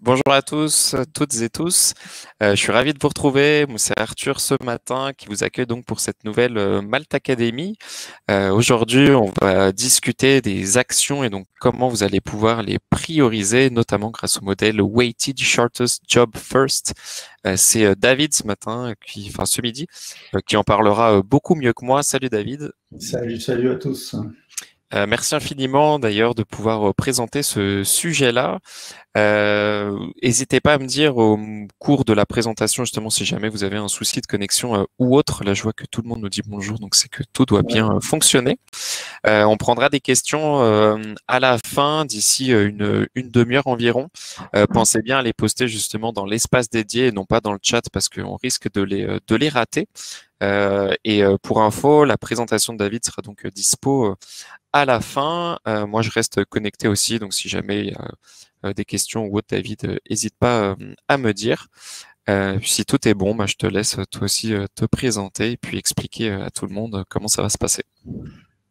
Bonjour à tous, toutes et tous. Je suis ravi de vous retrouver. Moi, c'est Arthur ce matin qui vous accueille donc pour cette nouvelle Malte Academy. Aujourd'hui, on va discuter des actions et donc comment vous allez pouvoir les prioriser, notamment grâce au modèle Weighted Shortest Job First. C'est David ce matin, enfin ce midi, qui en parlera beaucoup mieux que moi. Salut David. Salut à tous. Merci infiniment d'ailleurs de pouvoir présenter ce sujet-là. N'hésitez pas à me dire au cours de la présentation, justement, si jamais vous avez un souci de connexion ou autre. Là, je vois que tout le monde nous dit bonjour, donc c'est que tout doit bien Ouais. fonctionner. On prendra des questions à la fin, d'ici une demi-heure environ. Pensez bien à les poster justement dans l'espace dédié et non pas dans le chat parce qu'on risque de les rater. Pour info, la présentation de David sera donc dispo à la fin. Moi, je reste connecté aussi, donc si jamais il y a des questions ou autre, David, n'hésite pas à me dire. Si tout est bon, je te laisse toi aussi te présenter et puis expliquer à tout le monde comment ça va se passer.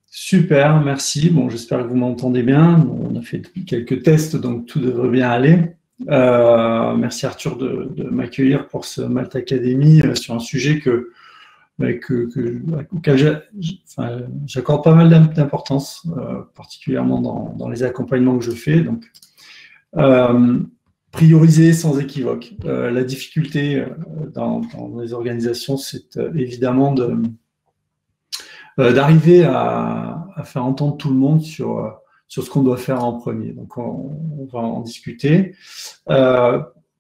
Super, merci. Bon, j'espère que vous m'entendez bien. Bon, on a fait quelques tests, donc tout devrait bien aller. Merci Arthur de m'accueillir pour ce Malte Academy sur un sujet auquel j'accorde pas mal d'importance, particulièrement dans les accompagnements que je fais. Donc, prioriser sans équivoque. La difficulté dans les organisations, c'est évidemment d'arriver à faire entendre tout le monde sur ce qu'on doit faire en premier. Donc, on va en discuter.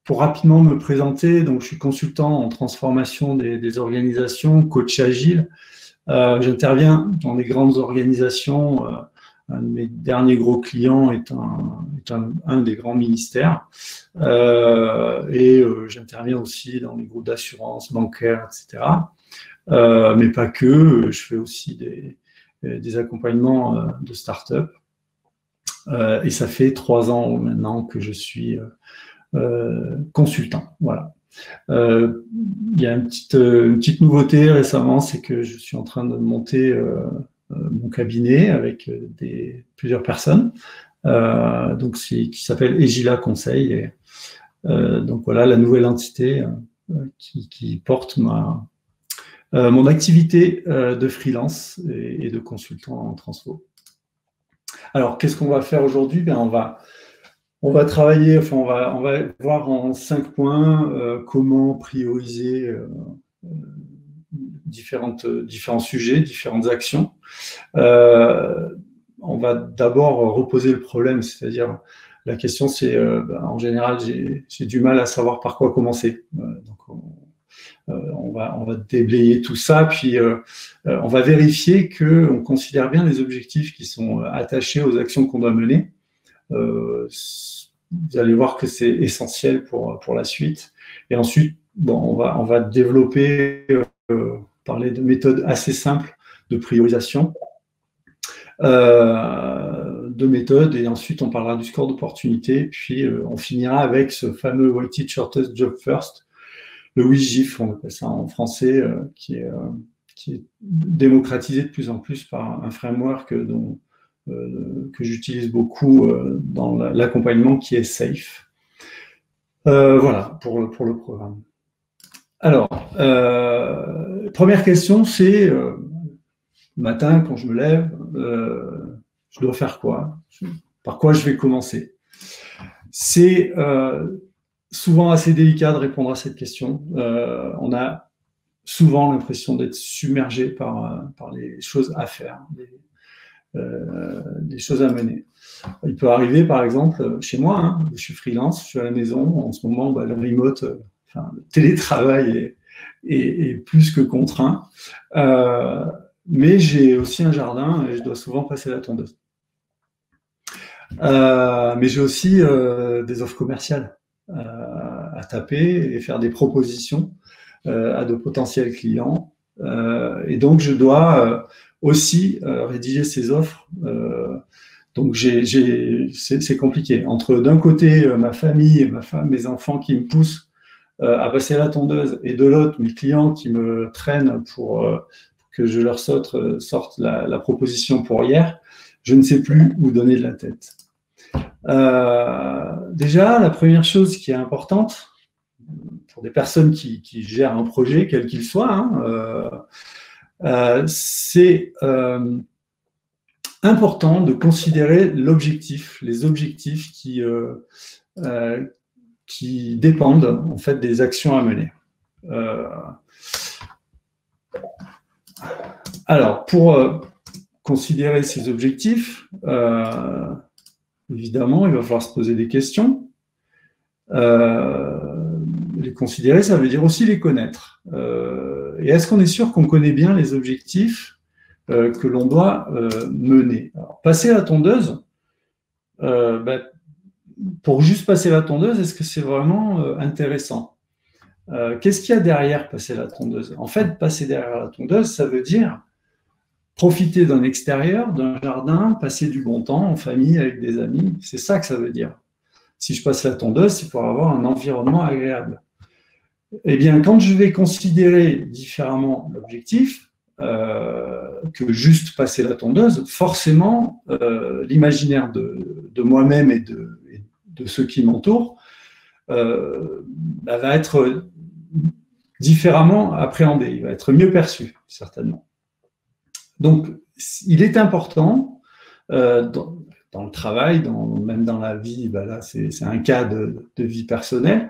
Pour rapidement me présenter, donc je suis consultant en transformation des organisations, coach agile. J'interviens dans les grandes organisations. Un de mes derniers gros clients est un des grands ministères. J'interviens aussi dans les groupes d'assurance, bancaires, etc. Mais pas que, je fais aussi des accompagnements de start-up. Et ça fait 3 ans maintenant que je suis consultant. Voilà. Il y a une petite nouveauté récemment, c'est que je suis en train de monter mon cabinet avec plusieurs personnes, qui s'appelle Egila Conseil. Et, donc voilà la nouvelle entité qui porte mon activité de freelance et de consultant en transfo. Alors, qu'est-ce qu'on va faire aujourd'hui? On va travailler, on va voir en 5 points comment prioriser différents sujets, différentes actions. On va d'abord reposer le problème, c'est-à-dire la question c'est, en général, j'ai du mal à savoir par quoi commencer. Donc, on va déblayer tout ça, puis on va vérifier qu'on considère bien les objectifs qui sont attachés aux actions qu'on doit mener. Vous allez voir que c'est essentiel pour la suite. Et ensuite, on va développer, parler de méthodes assez simples de priorisation, de méthodes, et ensuite on parlera du score d'opportunité, puis on finira avec ce fameux Weighted Shortest Job First, le WSJIF, on appelle ça en français, qui est démocratisé de plus en plus par un framework que j'utilise beaucoup dans l'accompagnement, qui est SAFE. Voilà pour le programme. Alors, première question, c'est le matin, quand je me lève, je dois faire quoi? Par quoi je vais commencer? C'est souvent assez délicat de répondre à cette question. On a souvent l'impression d'être submergé par les choses à faire, des choses à mener. Il peut arriver, par exemple, chez moi, je suis freelance, je suis à la maison, en ce moment, le remote, le télétravail est plus que contraint, mais j'ai aussi un jardin et je dois souvent passer la tondeuse. Mais j'ai aussi des offres commerciales à taper et faire des propositions à de potentiels clients. Et donc, je dois aussi rédiger ces offres. Donc, c'est compliqué. Entre, d'un côté, ma famille et ma femme, mes enfants qui me poussent à passer la tondeuse, et de l'autre, mes clients qui me traînent pour que je leur sorte la proposition pour hier, je ne sais plus où donner de la tête. Déjà, la première chose qui est importante pour des personnes qui gèrent un projet, quel qu'il soit, c'est important de considérer l'objectif, les objectifs qui dépendent en fait des actions à mener. Alors, pour considérer ces objectifs, évidemment, il va falloir se poser des questions. Les considérer, ça veut dire aussi les connaître. Et est-ce qu'on est sûr qu'on connaît bien les objectifs que l'on doit mener? Alors, passer la tondeuse, pour juste passer la tondeuse, est-ce que c'est vraiment intéressant? Qu'est-ce qu'il y a derrière passer la tondeuse? En fait, passer derrière la tondeuse, ça veut dire profiter d'un extérieur, d'un jardin, passer du bon temps en famille, avec des amis. C'est ça que ça veut dire. Si je passe la tondeuse, c'est pour avoir un environnement agréable. Eh bien, quand je vais considérer différemment l'objectif, que juste passer la tondeuse, forcément, l'imaginaire de moi-même et de ceux qui m'entourent va être différemment appréhendé, il va être mieux perçu, certainement. Donc, il est important, dans le travail, même dans la vie, là c'est un cas de vie personnelle,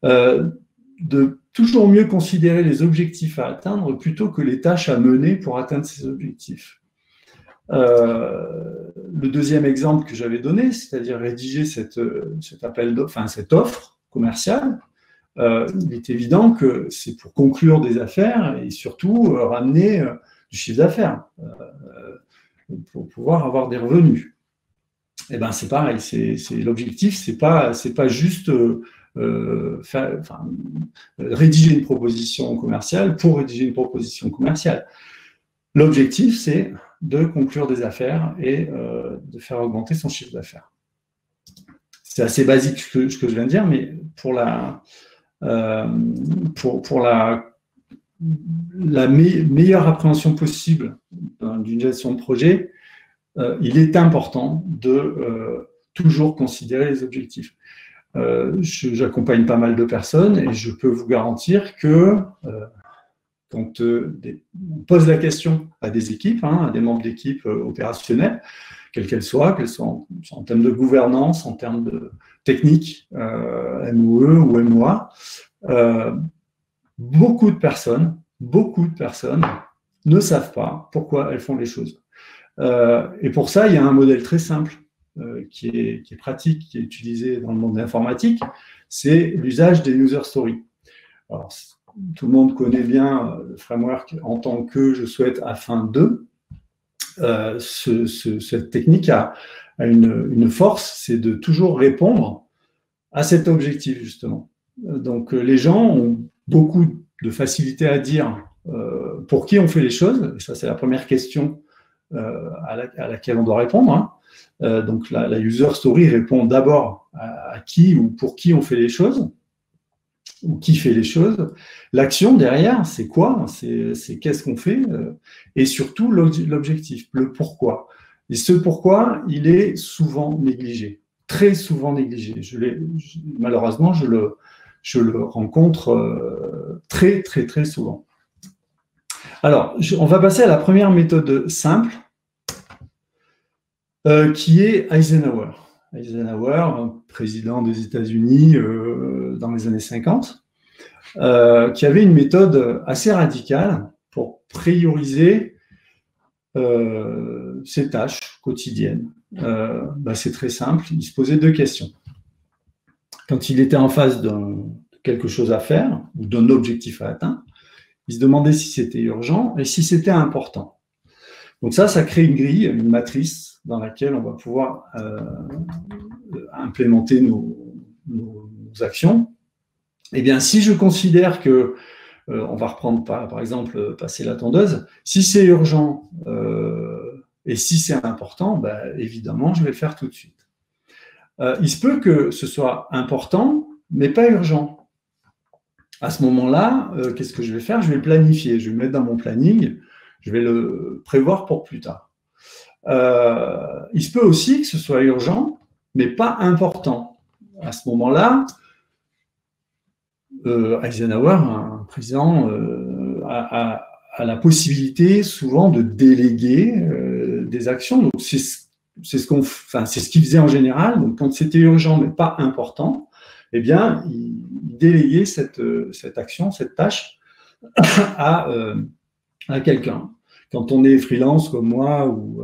de toujours mieux considérer les objectifs à atteindre plutôt que les tâches à mener pour atteindre ces objectifs. Le deuxième exemple que j'avais donné, c'est-à-dire rédiger cette offre commerciale, il est évident que c'est pour conclure des affaires et surtout ramener du chiffre d'affaires pour pouvoir avoir des revenus. Et ben c'est pareil, l'objectif, c'est pas juste rédiger une proposition commerciale pour rédiger une proposition commerciale. L'objectif, c'est de conclure des affaires et de faire augmenter son chiffre d'affaires. C'est assez basique ce que je viens de dire, mais pour la meilleure appréhension possible d'une gestion de projet, il est important de toujours considérer les objectifs. J'accompagne pas mal de personnes et je peux vous garantir que quand on pose la question à des équipes, à des membres d'équipes opérationnelles, quelles qu'elles soient en termes de gouvernance, en termes de technique, MOE ou MOA, beaucoup de personnes ne savent pas pourquoi elles font les choses. Et pour ça, il y a un modèle très simple qui est pratique, qui est utilisé dans le monde de l'informatique, c'est l'usage des user stories. Alors, tout le monde connaît bien le framework en tant que je souhaite afin de. Cette technique a une force, c'est de toujours répondre à cet objectif, justement. Donc, les gens ont beaucoup de facilité à dire pour qui on fait les choses. Et ça, c'est la première question à laquelle on doit répondre. Donc, la user story répond d'abord à qui ou pour qui on fait les choses, ou qui fait les choses. L'action derrière, c'est quoi? C'est qu'est-ce qu'on fait? Et surtout, l'objectif, le pourquoi. Et ce pourquoi, il est souvent négligé, très souvent négligé. Malheureusement, je le rencontre très, très, très souvent. Alors, on va passer à la première méthode simple, qui est Eisenhower. Eisenhower, président des États-Unis dans les années 50, qui avait une méthode assez radicale pour prioriser ses tâches quotidiennes. C'est très simple, il se posait deux questions. Quand il était en face de quelque chose à faire, ou d'un objectif à atteindre, il se demandait si c'était urgent et si c'était important. Donc ça crée une grille, une matrice dans laquelle on va pouvoir implémenter nos actions. Eh bien, si je considère que, on va reprendre par exemple passer la tondeuse, si c'est urgent et si c'est important, évidemment, je vais le faire tout de suite. Il se peut que ce soit important, mais pas urgent. À ce moment-là, qu'est-ce que je vais faire? Je vais le planifier, je vais le mettre dans mon planning, je vais le prévoir pour plus tard. Il se peut aussi que ce soit urgent, mais pas important. À ce moment-là, Eisenhower, un président, a la possibilité souvent de déléguer des actions. Donc c'est ce qu'il faisait en général. Donc quand c'était urgent mais pas important, eh bien il déléguait cette action, cette tâche à quelqu'un. Quand on est freelance comme moi ou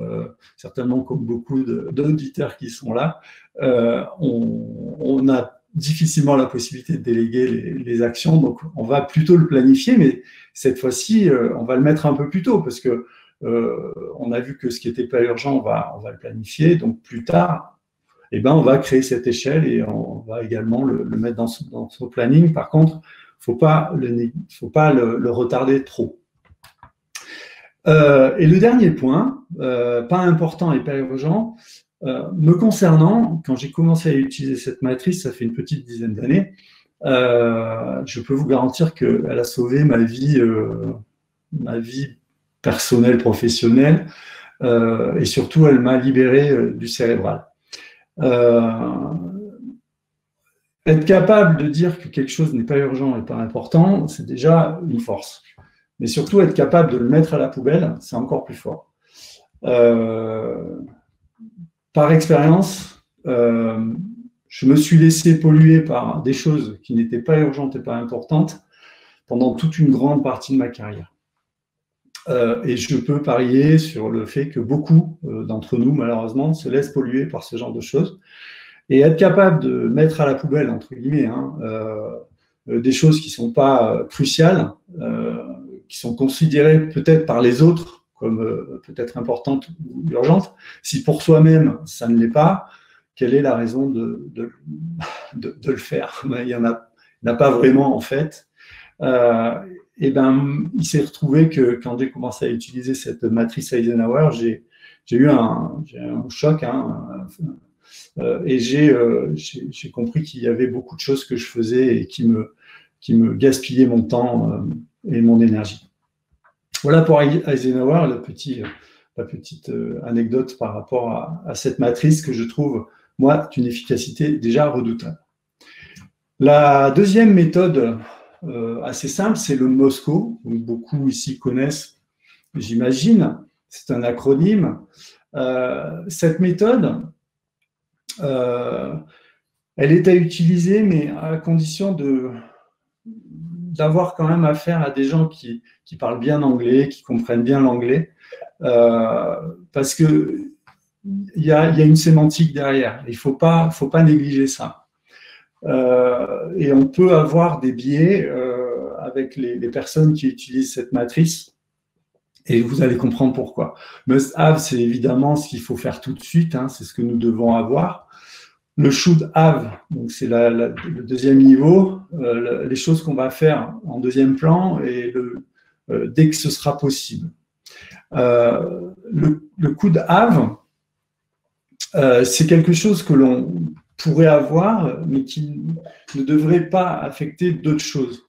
certainement comme beaucoup d'auditeurs qui sont là, on a difficilement la possibilité de déléguer les actions, donc on va plutôt le planifier, mais cette fois-ci, on va le mettre un peu plus tôt parce que on a vu que ce qui n'était pas urgent, on va le planifier, donc plus tard, eh ben, on va créer cette échelle et on va également le mettre dans son planning. Par contre, il ne faut pas le retarder trop. Et le dernier point, pas important et pas urgent, me concernant, quand j'ai commencé à utiliser cette matrice, ça fait une petite dizaine d'années, je peux vous garantir qu'elle a sauvé ma vie personnelle, professionnelle, et surtout, elle m'a libéré du cérébral. Être capable de dire que quelque chose n'est pas urgent et pas important, c'est déjà une force. Mais surtout, être capable de le mettre à la poubelle, c'est encore plus fort. Par expérience, je me suis laissé polluer par des choses qui n'étaient pas urgentes et pas importantes pendant toute une grande partie de ma carrière. Et je peux parier sur le fait que beaucoup d'entre nous, malheureusement, se laissent polluer par ce genre de choses. Et être capable de mettre à la poubelle, entre guillemets, des choses qui ne sont pas cruciales, qui sont considérées peut-être par les autres comme peut-être importantes ou urgentes, si pour soi-même ça ne l'est pas, quelle est la raison de le faire? Il n'y en a pas vraiment en fait. Et ben, il s'est retrouvé que quand j'ai commencé à utiliser cette matrice Eisenhower, j'ai eu un choc, et j'ai compris qu'il y avait beaucoup de choses que je faisais et qui me gaspillaient mon temps et mon énergie. Voilà pour Eisenhower, la petite anecdote par rapport à cette matrice que je trouve, moi, d'une efficacité déjà redoutable. La deuxième méthode assez simple, c'est le MOSCO. Donc, beaucoup ici connaissent, j'imagine. C'est un acronyme. Cette méthode, elle est à utiliser, mais à condition d'avoir quand même affaire à des gens qui parlent bien anglais, qui comprennent bien l'anglais, parce que il y a une sémantique derrière. Il faut pas négliger ça. Et on peut avoir des biais avec les personnes qui utilisent cette matrice, et vous allez comprendre pourquoi. Must have, c'est évidemment ce qu'il faut faire tout de suite, c'est ce que nous devons avoir. Le should have, donc c'est le deuxième niveau, les choses qu'on va faire en deuxième plan et dès que ce sera possible. Le could have, c'est quelque chose que l'on pourrait avoir, mais qui ne devrait pas affecter d'autres choses.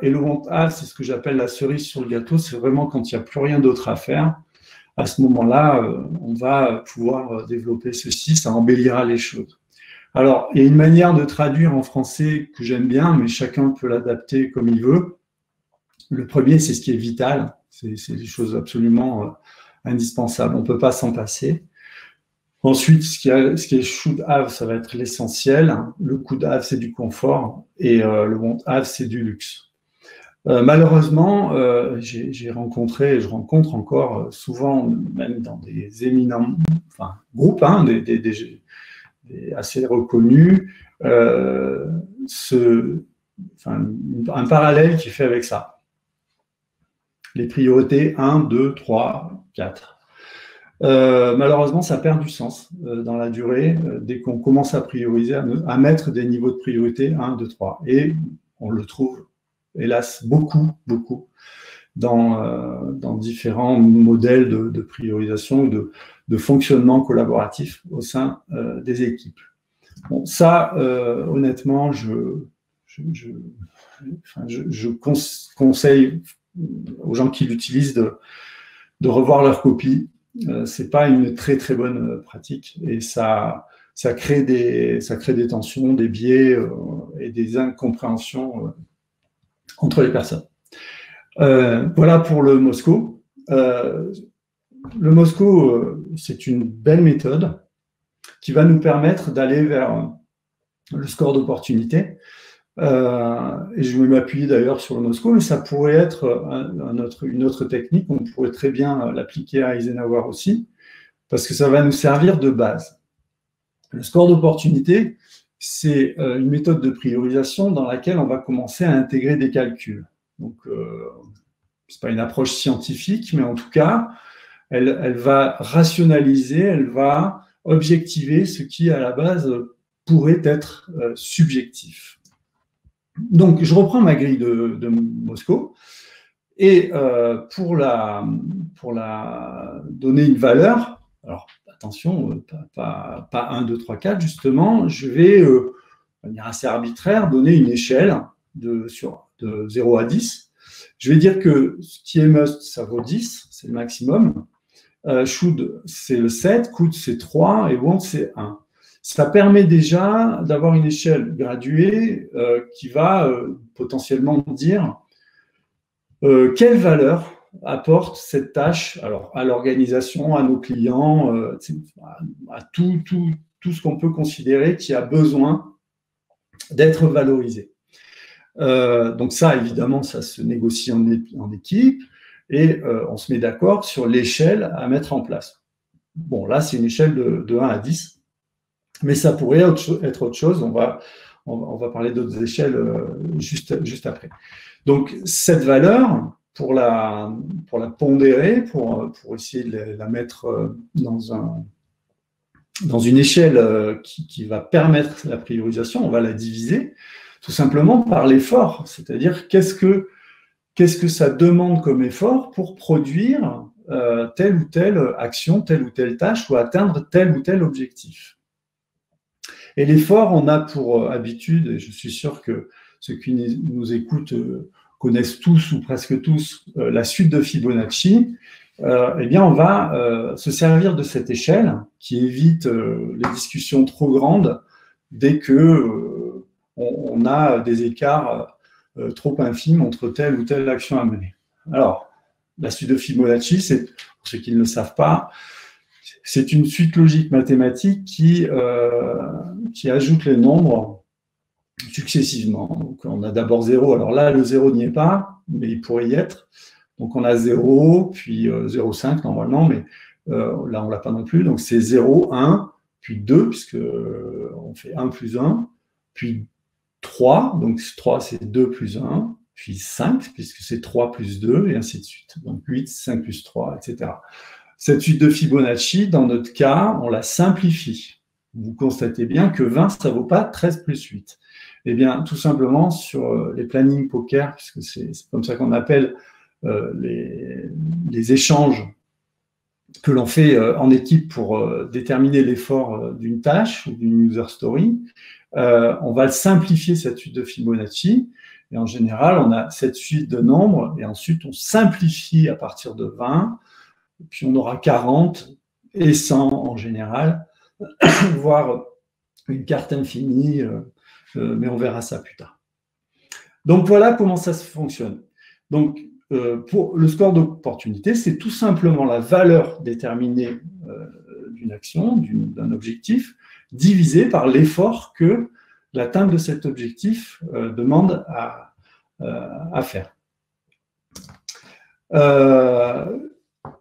Et le want have, c'est ce que j'appelle la cerise sur le gâteau, c'est vraiment quand il n'y a plus rien d'autre à faire. À ce moment-là, on va pouvoir développer ceci, ça embellira les choses. Alors, il y a une manière de traduire en français que j'aime bien, mais chacun peut l'adapter comme il veut. Le premier, c'est ce qui est vital, c'est des choses absolument indispensables, on ne peut pas s'en passer. Ensuite, ce qui est should have, ça va être l'essentiel. Le could have, c'est du confort, et le want have, c'est du luxe. Malheureusement, j'ai rencontré, et je rencontre encore souvent, même dans des éminents groupes, des assez reconnus, un parallèle qui est fait avec ça. Les priorités 1, 2, 3, 4. Malheureusement, ça perd du sens dans la durée dès qu'on commence à prioriser, à mettre des niveaux de priorité 1, 2, 3. Et on le trouve, hélas, beaucoup dans différents modèles de priorisation ou de fonctionnement collaboratif au sein des équipes. Bon, ça, honnêtement, je conseille aux gens qui l'utilisent de revoir leur copie. C'est pas une très très bonne pratique et ça ça crée des tensions, des biais et des incompréhensions entre les personnes. Voilà pour le Mosco. Le Mosco, c'est une belle méthode qui va nous permettre d'aller vers le score d'opportunité. Et je vais m'appuyer d'ailleurs sur le Mosco, mais ça pourrait être une autre technique. On pourrait très bien l'appliquer à Eisenhower aussi, parce que ça va nous servir de base. Le score d'opportunité, c'est une méthode de priorisation dans laquelle on va commencer à intégrer des calculs. Donc, c'est pas une approche scientifique, mais en tout cas, elle va rationaliser, elle va objectiver ce qui, à la base, pourrait être subjectif. Donc, je reprends ma grille de Mosco et pour la donner une valeur, alors attention, pas 1, 2, 3, 4, justement, je vais, de manière assez arbitraire, donner une échelle de 0 à 10. Je vais dire que ce qui est must, ça vaut 10, c'est le maximum. Should, c'est le 7, could, c'est 3, et want, c'est 1. Ça permet déjà d'avoir une échelle graduée qui va potentiellement dire quelle valeur apporte cette tâche alors, à l'organisation, à nos clients, à tout ce qu'on peut considérer qui a besoin d'être valorisé. Donc ça, évidemment, ça se négocie en équipe et on se met d'accord sur l'échelle à mettre en place. Bon, là, c'est une échelle de 1 à 10, mais ça pourrait être autre chose. On va parler d'autres échelles juste après. Donc, cette valeur, pour la pondérer, pour essayer de la mettre dans une échelle qui va permettre la priorisation, on va la diviser tout simplement par l'effort, c'est-à-dire qu'est-ce que ça demande comme effort pour produire telle ou telle action, telle ou telle tâche ou atteindre tel ou tel objectif. Et l'effort, on a pour habitude, et je suis sûr que ceux qui nous écoutent connaissent tous ou presque tous la suite de Fibonacci, eh bien on va se servir de cette échelle qui évite les discussions trop grandes dès que on a des écarts trop infimes entre telle ou telle action à mener. Alors, la suite de Fibonacci, c'est, pour ceux qui ne le savent pas, c'est une suite logique mathématique qui ajoute les nombres successivement. Donc, on a d'abord 0. Alors là, le 0 n'y est pas, mais il pourrait y être. Donc, on a 0, puis 0,5 normalement, mais là, on ne l'a pas non plus. Donc, c'est 0, 1, puis 2, puisque on fait 1 plus 1, puis 3, donc 3 c'est 2 plus 1, puis 5, puisque c'est 3 plus 2, et ainsi de suite. Donc 8, 5 plus 3, etc. Cette suite de Fibonacci, dans notre cas, on la simplifie. Vous constatez bien que 20, ça ne vaut pas 13 plus 8. Eh bien, tout simplement, sur les plannings poker, puisque c'est comme ça qu'on appelle les échanges que l'on fait en équipe pour déterminer l'effort d'une tâche ou d'une user story, on va simplifier cette suite de Fibonacci. Et en général, on a cette suite de nombres et ensuite on simplifie à partir de 20, puis on aura 40 et 100 en général, voire une carte infinie, mais on verra ça plus tard. Donc voilà comment ça se fonctionne. Donc pour le score d'opportunité, c'est tout simplement la valeur déterminée d'une action, d'un objectif, divisé par l'effort que l'atteinte de cet objectif demande à faire.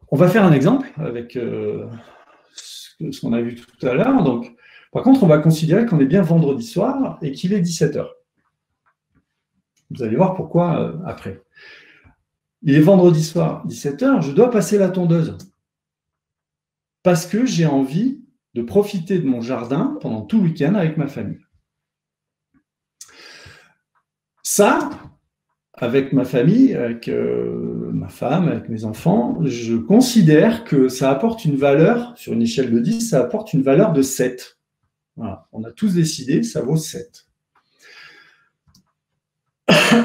On va faire un exemple avec ce qu'on a vu tout à l'heure. Donc, par contre, on va considérer qu'on est bien vendredi soir et qu'il est 17h. Vous allez voir pourquoi après. Il est vendredi soir, 17h, je dois passer la tondeuse. Parce que j'ai envie de profiter de mon jardin pendant tout le week-end avec ma famille. Ça, avec ma famille, avec ma femme, avec mes enfants, je considère que ça apporte une valeur, sur une échelle de 10, ça apporte une valeur de 7. Voilà, on a tous décidé, ça vaut 7.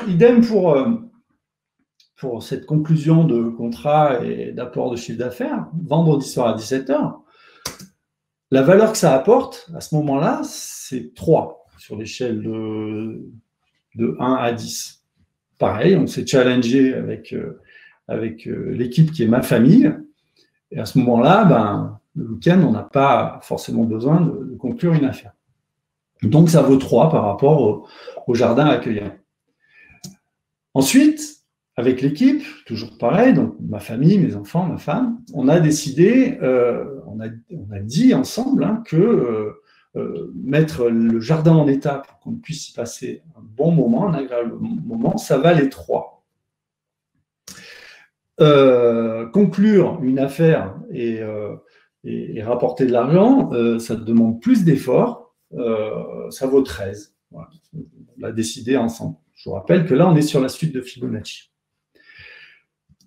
Idem pour cette conclusion de contrat et d'apport de chiffre d'affaires, vendredi soir à 17h. La valeur que ça apporte, à ce moment-là, c'est 3 sur l'échelle de 1 à 10. Pareil, on s'est challengé avec l'équipe qui est ma famille. Et à ce moment-là, ben, le week-end, on n'a pas forcément besoin de conclure une affaire. Donc, ça vaut 3 par rapport au jardin accueillant. Ensuite, avec l'équipe, toujours pareil, donc ma famille, mes enfants, ma femme, on a décidé, on a dit ensemble que mettre le jardin en état pour qu'on puisse y passer un bon moment, un agréable moment, ça valait 3. Conclure une affaire et rapporter de l'argent, ça demande plus d'efforts, ça vaut 13. Voilà. On l'a décidé ensemble. Je vous rappelle que là, on est sur la suite de Fibonacci.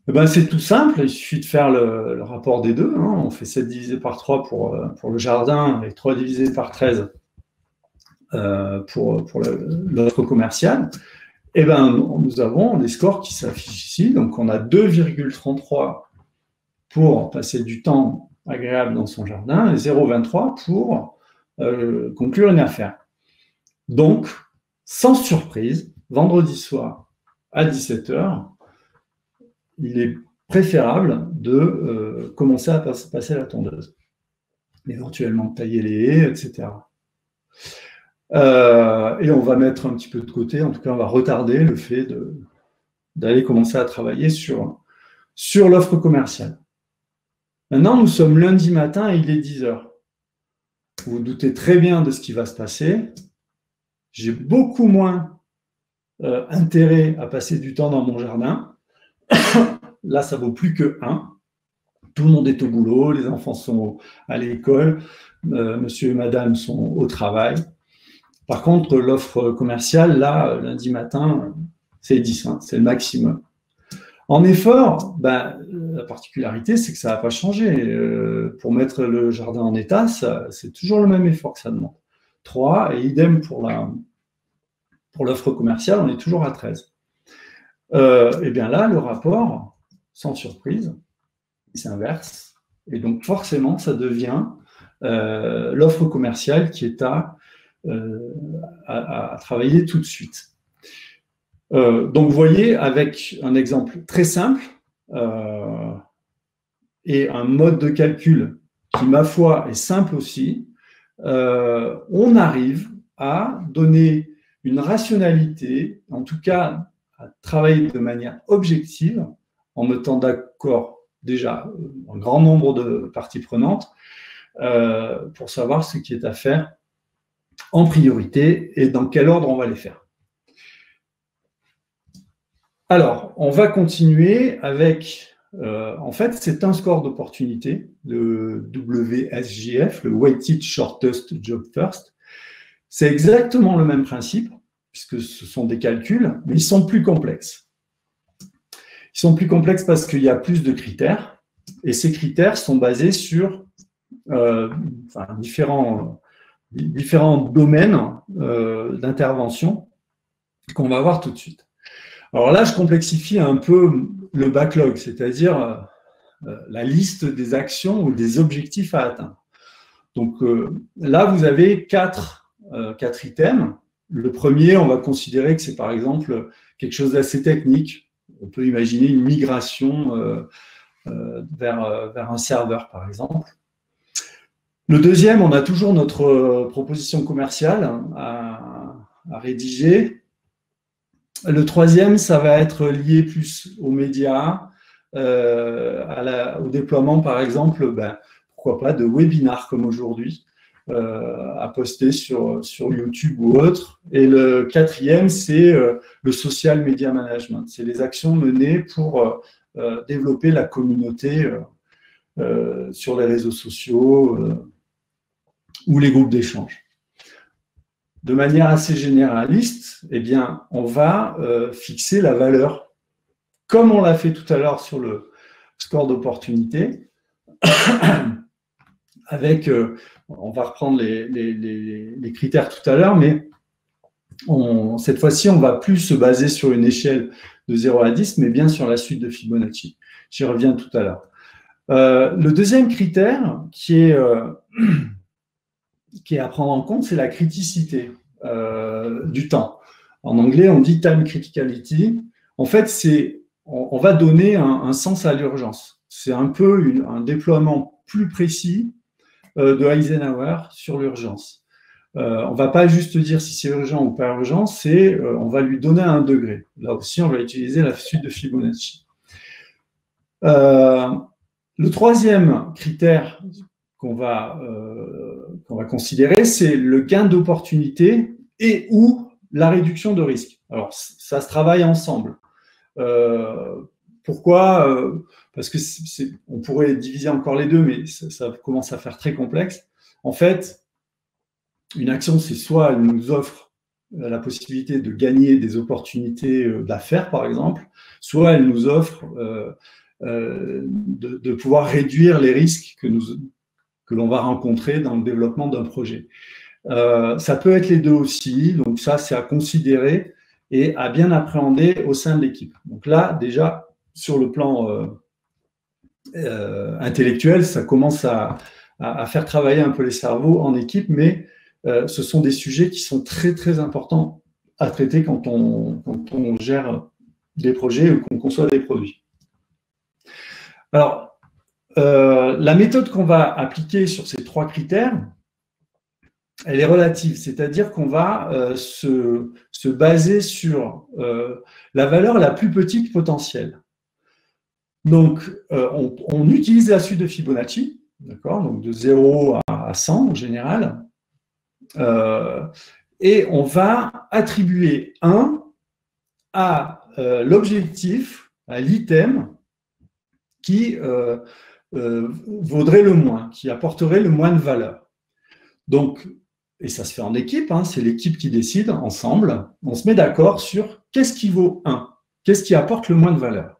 Eh ben, c'est tout simple, il suffit de faire le rapport des deux. On fait 7 divisé par 3 pour le jardin et 3 divisé par 13 pour l'offre commerciale. Eh ben, nous avons les scores qui s'affichent ici. Donc, on a 2,33 pour passer du temps agréable dans son jardin et 0,23 pour conclure une affaire. Donc, sans surprise, vendredi soir à 17h, il est préférable de commencer à passer la tondeuse. Éventuellement tailler les haies, etc. Et on va mettre un petit peu de côté, en tout cas on va retarder le fait d'aller commencer à travailler sur l'offre commerciale. Maintenant, nous sommes lundi matin et il est 10h. Vous vous doutez très bien de ce qui va se passer. J'ai beaucoup moins intérêt à passer du temps dans mon jardin. Là, ça vaut plus que 1. Tout le monde est au boulot, les enfants sont à l'école, monsieur et madame sont au travail. Par contre, l'offre commerciale, là, lundi matin, c'est 10, c'est le maximum. En effort, ben, la particularité, c'est que ça n'a pas changé. Pour mettre le jardin en état, c'est toujours le même effort que ça demande. 3, et idem pour l'offre commerciale, on est toujours à 13. Et bien là, le rapport, sans surprise, il s'inverse. Et donc, forcément, ça devient l'offre commerciale qui est à travailler tout de suite. Donc, vous voyez, avec un exemple très simple et un mode de calcul qui, ma foi, est simple aussi, on arrive à donner une rationalité, en tout cas à travailler de manière objective, en mettant d'accord déjà un grand nombre de parties prenantes pour savoir ce qui est à faire en priorité et dans quel ordre on va les faire. Alors, on va continuer avec, en fait, c'est un score d'opportunité, le WSJF, le Weighted Shortest Job First. C'est exactement le même principe, puisque ce sont des calculs, mais ils sont plus complexes. Ils sont plus complexes parce qu'il y a plus de critères, et ces critères sont basés sur différents domaines d'intervention qu'on va voir tout de suite. Alors là, je complexifie un peu le backlog, c'est-à-dire la liste des actions ou des objectifs à atteindre. Donc là, vous avez quatre items. Le premier, on va considérer que c'est par exemple quelque chose d'assez technique. On peut imaginer une migration vers un serveur, par exemple. Le deuxième, on a toujours notre proposition commerciale à rédiger. Le troisième, ça va être lié plus aux médias, au déploiement, par exemple, pourquoi pas, de webinars comme aujourd'hui, à poster sur YouTube ou autre. Et le quatrième, c'est le social media management. C'est les actions menées pour développer la communauté sur les réseaux sociaux ou les groupes d'échange. De manière assez généraliste, eh bien, on va fixer la valeur, comme on l'a fait tout à l'heure sur le score d'opportunité, avec, on va reprendre les critères tout à l'heure, mais cette fois-ci, on va plus se baser sur une échelle de 0 à 10, mais bien sur la suite de Fibonacci. J'y reviens tout à l'heure. Le deuxième critère, qui est qui est à prendre en compte, c'est la criticité du temps. En anglais, on dit time criticality. En fait, on va donner un sens à l'urgence. C'est un peu un déploiement plus précis de Eisenhower sur l'urgence. On ne va pas juste dire si c'est urgent ou pas urgent, on va lui donner un degré. Là aussi, on va utiliser la suite de Fibonacci. Le troisième critère qu'on va considérer, c'est le gain d'opportunité et ou la réduction de risque. Alors, ça se travaille ensemble. Pourquoi Parce que on pourrait diviser encore les deux, mais ça commence à faire très complexe. En fait, une action, c'est soit elle nous offre la possibilité de gagner des opportunités d'affaires, par exemple, soit elle nous offre de pouvoir réduire les risques que l'on va rencontrer dans le développement d'un projet. Ça peut être les deux aussi, donc ça, c'est à considérer et à bien appréhender au sein de l'équipe. Donc là, déjà, sur le plan intellectuel, ça commence à faire travailler un peu les cerveaux en équipe, mais ce sont des sujets qui sont très, très importants à traiter quand on gère des projets ou qu'on conçoit des produits. Alors, la méthode qu'on va appliquer sur ces trois critères, elle est relative, c'est-à-dire qu'on va se baser sur la valeur la plus petite potentielle. Donc, on utilise la suite de Fibonacci, d'accord, donc de 0 à 100 en général, et on va attribuer 1 à l'objectif, à l'item qui vaudrait le moins, qui apporterait le moins de valeur. Donc, et ça se fait en équipe, hein, c'est l'équipe qui décide ensemble, on se met d'accord sur qu'est-ce qui vaut 1, qu'est-ce qui apporte le moins de valeur.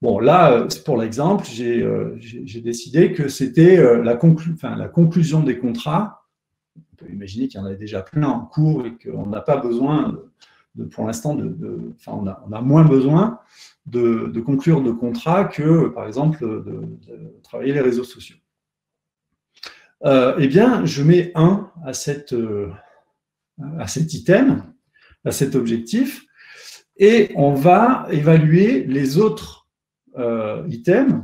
Bon, là, pour l'exemple, j'ai décidé que c'était la conclusion des contrats. On peut imaginer qu'il y en avait déjà plein en cours et qu'on n'a pas besoin, pour l'instant, on a moins besoin de conclure de contrats que, par exemple, de travailler les réseaux sociaux. Eh bien, je mets 1 à cet item, à cet objectif, et on va évaluer les autres items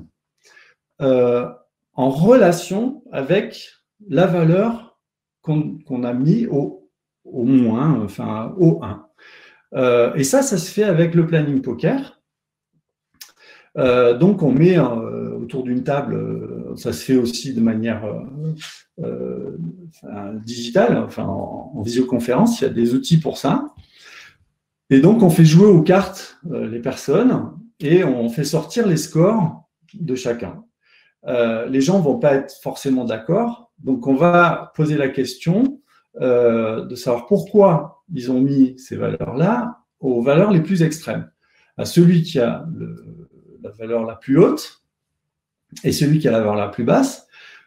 en relation avec la valeur qu'on a mis au moins, enfin au 1. Et ça se fait avec le planning poker. Donc, on met autour d'une table, ça se fait aussi de manière digitale, enfin en visioconférence, il y a des outils pour ça. Et donc, on fait jouer aux cartes les personnes et on fait sortir les scores de chacun. Les gens ne vont pas être forcément d'accord, donc on va poser la question de savoir pourquoi ils ont mis ces valeurs-là aux valeurs les plus extrêmes. À celui qui a la valeur la plus haute et celui qui a la valeur la plus basse,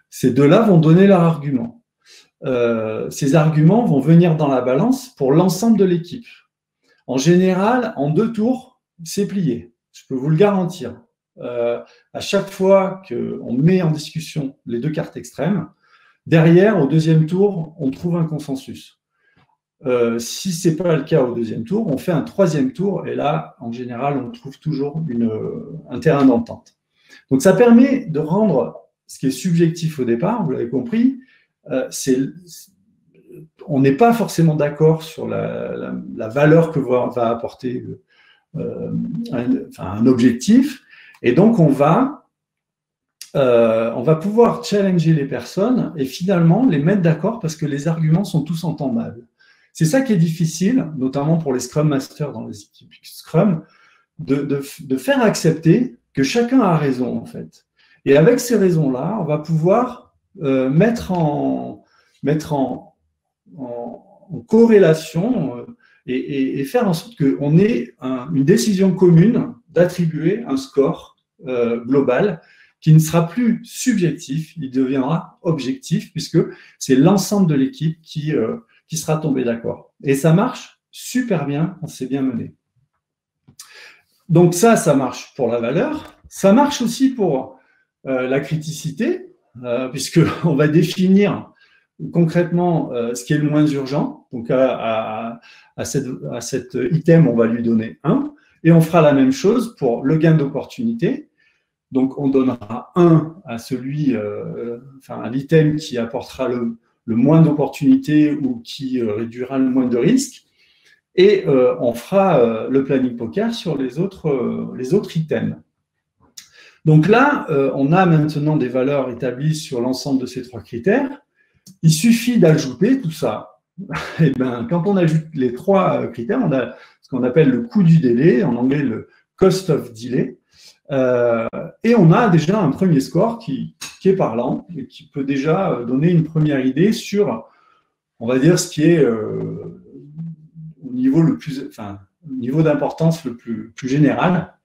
ces deux-là vont donner leur argument. Ces arguments vont venir dans la balance pour l'ensemble de l'équipe. En général, en 2 tours, c'est plié. Je peux vous le garantir. À chaque fois qu'on met en discussion les 2 cartes extrêmes, derrière, au 2e tour, on trouve un consensus. Si ce n'est pas le cas au 2e tour, on fait un 3e tour et là, en général, on trouve toujours un terrain d'entente. Donc, ça permet de rendre ce qui est subjectif au départ, vous l'avez compris, on n'est pas forcément d'accord sur la valeur que va apporter un objectif, et donc on va pouvoir challenger les personnes et finalement les mettre d'accord parce que les arguments sont tous entendables. C'est ça qui est difficile, notamment pour les Scrum Masters dans les équipes Scrum, de faire accepter que chacun a raison en fait. Et avec ces raisons-là, on va pouvoir mettre en corrélation et faire en sorte qu'on ait une décision commune d'attribuer un score global qui ne sera plus subjectif, il deviendra objectif puisque c'est l'ensemble de l'équipe qui sera tombé d'accord. Et ça marche super bien, on s'est bien mené. Donc ça marche pour la valeur. Ça marche aussi pour la criticité, puisqu'on va définir concrètement ce qui est le moins urgent. Donc, à cet item, on va lui donner 1. Et on fera la même chose pour le gain d'opportunité. Donc, on donnera 1 à celui, à l'item qui apportera le moins d'opportunités ou qui réduira le moins de risques. Et on fera le planning poker sur les autres items. Donc là, on a maintenant des valeurs établies sur l'ensemble de ces 3 critères. Il suffit d'ajouter tout ça. Et bien, quand on ajoute les 3 critères, on a ce qu'on appelle le coût du délai, en anglais le cost of delay, et on a déjà un premier score qui est parlant et qui peut déjà donner une première idée sur, on va dire, ce qui est au niveau d'importance le plus général.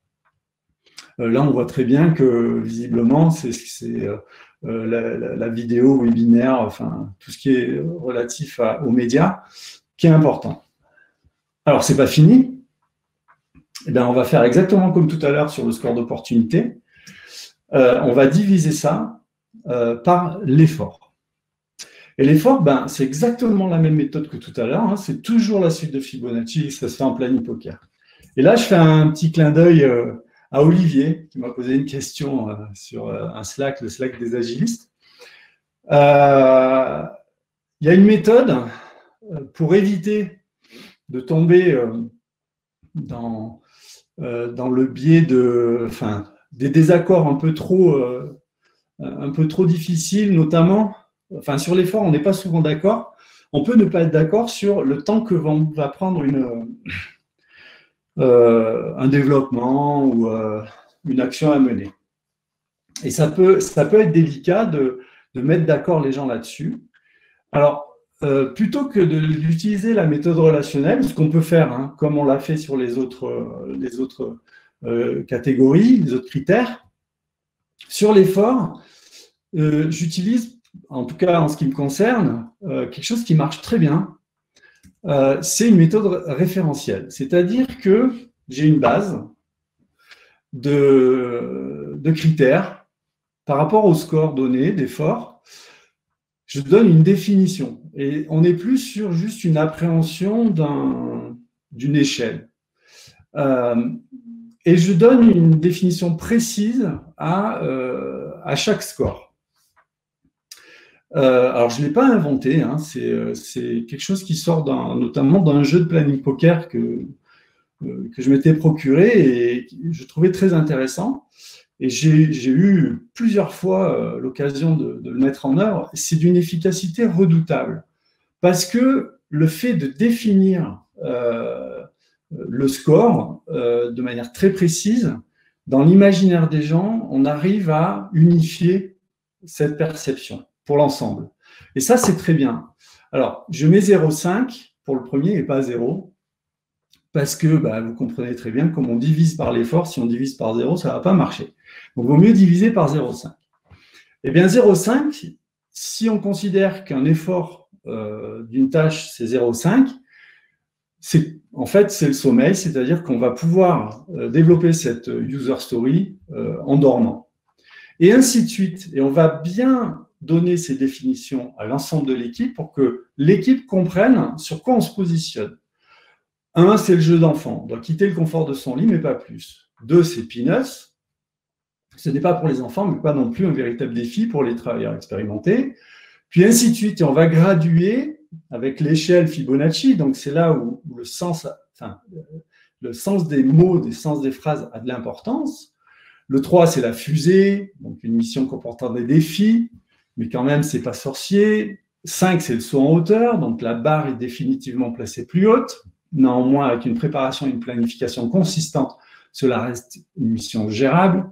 Là, on voit très bien que visiblement, c'est la vidéo webinaire, enfin tout ce qui est relatif aux médias, qui est important. Alors, c'est pas fini. Eh bien, on va faire exactement comme tout à l'heure sur le score d'opportunité. On va diviser ça par l'effort. Et l'effort, c'est exactement la même méthode que tout à l'heure. Hein. C'est toujours la suite de Fibonacci, ça se fait en planning poker. Et là, je fais un petit clin d'œil à Olivier, qui m'a posé une question sur un Slack, le Slack des agilistes. Il y a une méthode pour éviter de tomber dans le biais des désaccords un peu trop difficiles, notamment, sur l'effort, on n'est pas souvent d'accord. On peut ne pas être d'accord sur le temps que va prendre un développement ou une action à mener. Et ça peut être délicat de mettre d'accord les gens là-dessus. Alors, plutôt que d'utiliser la méthode relationnelle, ce qu'on peut faire, comme on l'a fait sur les autres catégories, les autres critères, sur l'effort, j'utilise, en tout cas en ce qui me concerne, quelque chose qui marche très bien. C'est une méthode référentielle. C'est-à-dire que j'ai une base de critères par rapport au score donné d'effort. Je donne une définition. Et on n'est plus sur juste une appréhension d'une échelle. Et je donne une définition précise à chaque score. Alors, je ne l'ai pas inventé, c'est quelque chose qui sort notamment d'un jeu de planning poker que je m'étais procuré et que je trouvais très intéressant. Et j'ai eu plusieurs fois l'occasion de le mettre en œuvre. C'est d'une efficacité redoutable parce que le fait de définir le score de manière très précise, dans l'imaginaire des gens, on arrive à unifier cette perception pour l'ensemble. Et ça, c'est très bien. Alors, je mets 0,5 pour le premier et pas 0, parce que vous comprenez très bien que comme on divise par l'effort, si on divise par 0, ça ne va pas marcher. Donc, il vaut mieux diviser par 0,5. Eh bien, 0,5, si on considère qu'un effort d'une tâche, c'est 0,5, en fait, c'est le sommeil, c'est-à-dire qu'on va pouvoir développer cette user story en dormant. Et ainsi de suite. Et on va bien donner ces définitions à l'ensemble de l'équipe pour que l'équipe comprenne sur quoi on se positionne. 1, c'est le jeu d'enfant. On doit quitter le confort de son lit, mais pas plus. 2, c'est Peanuts. Ce n'est pas pour les enfants, mais pas non plus un véritable défi pour les travailleurs expérimentés. Puis ainsi de suite. Et on va graduer avec l'échelle Fibonacci. Donc, c'est là où le sens des mots, le sens des phrases a de l'importance. Le 3, c'est la fusée, donc une mission comportant des défis, mais quand même, ce n'est pas sorcier. 5, c'est le saut en hauteur, donc la barre est définitivement placée plus haute. Néanmoins, avec une préparation et une planification consistante, cela reste une mission gérable.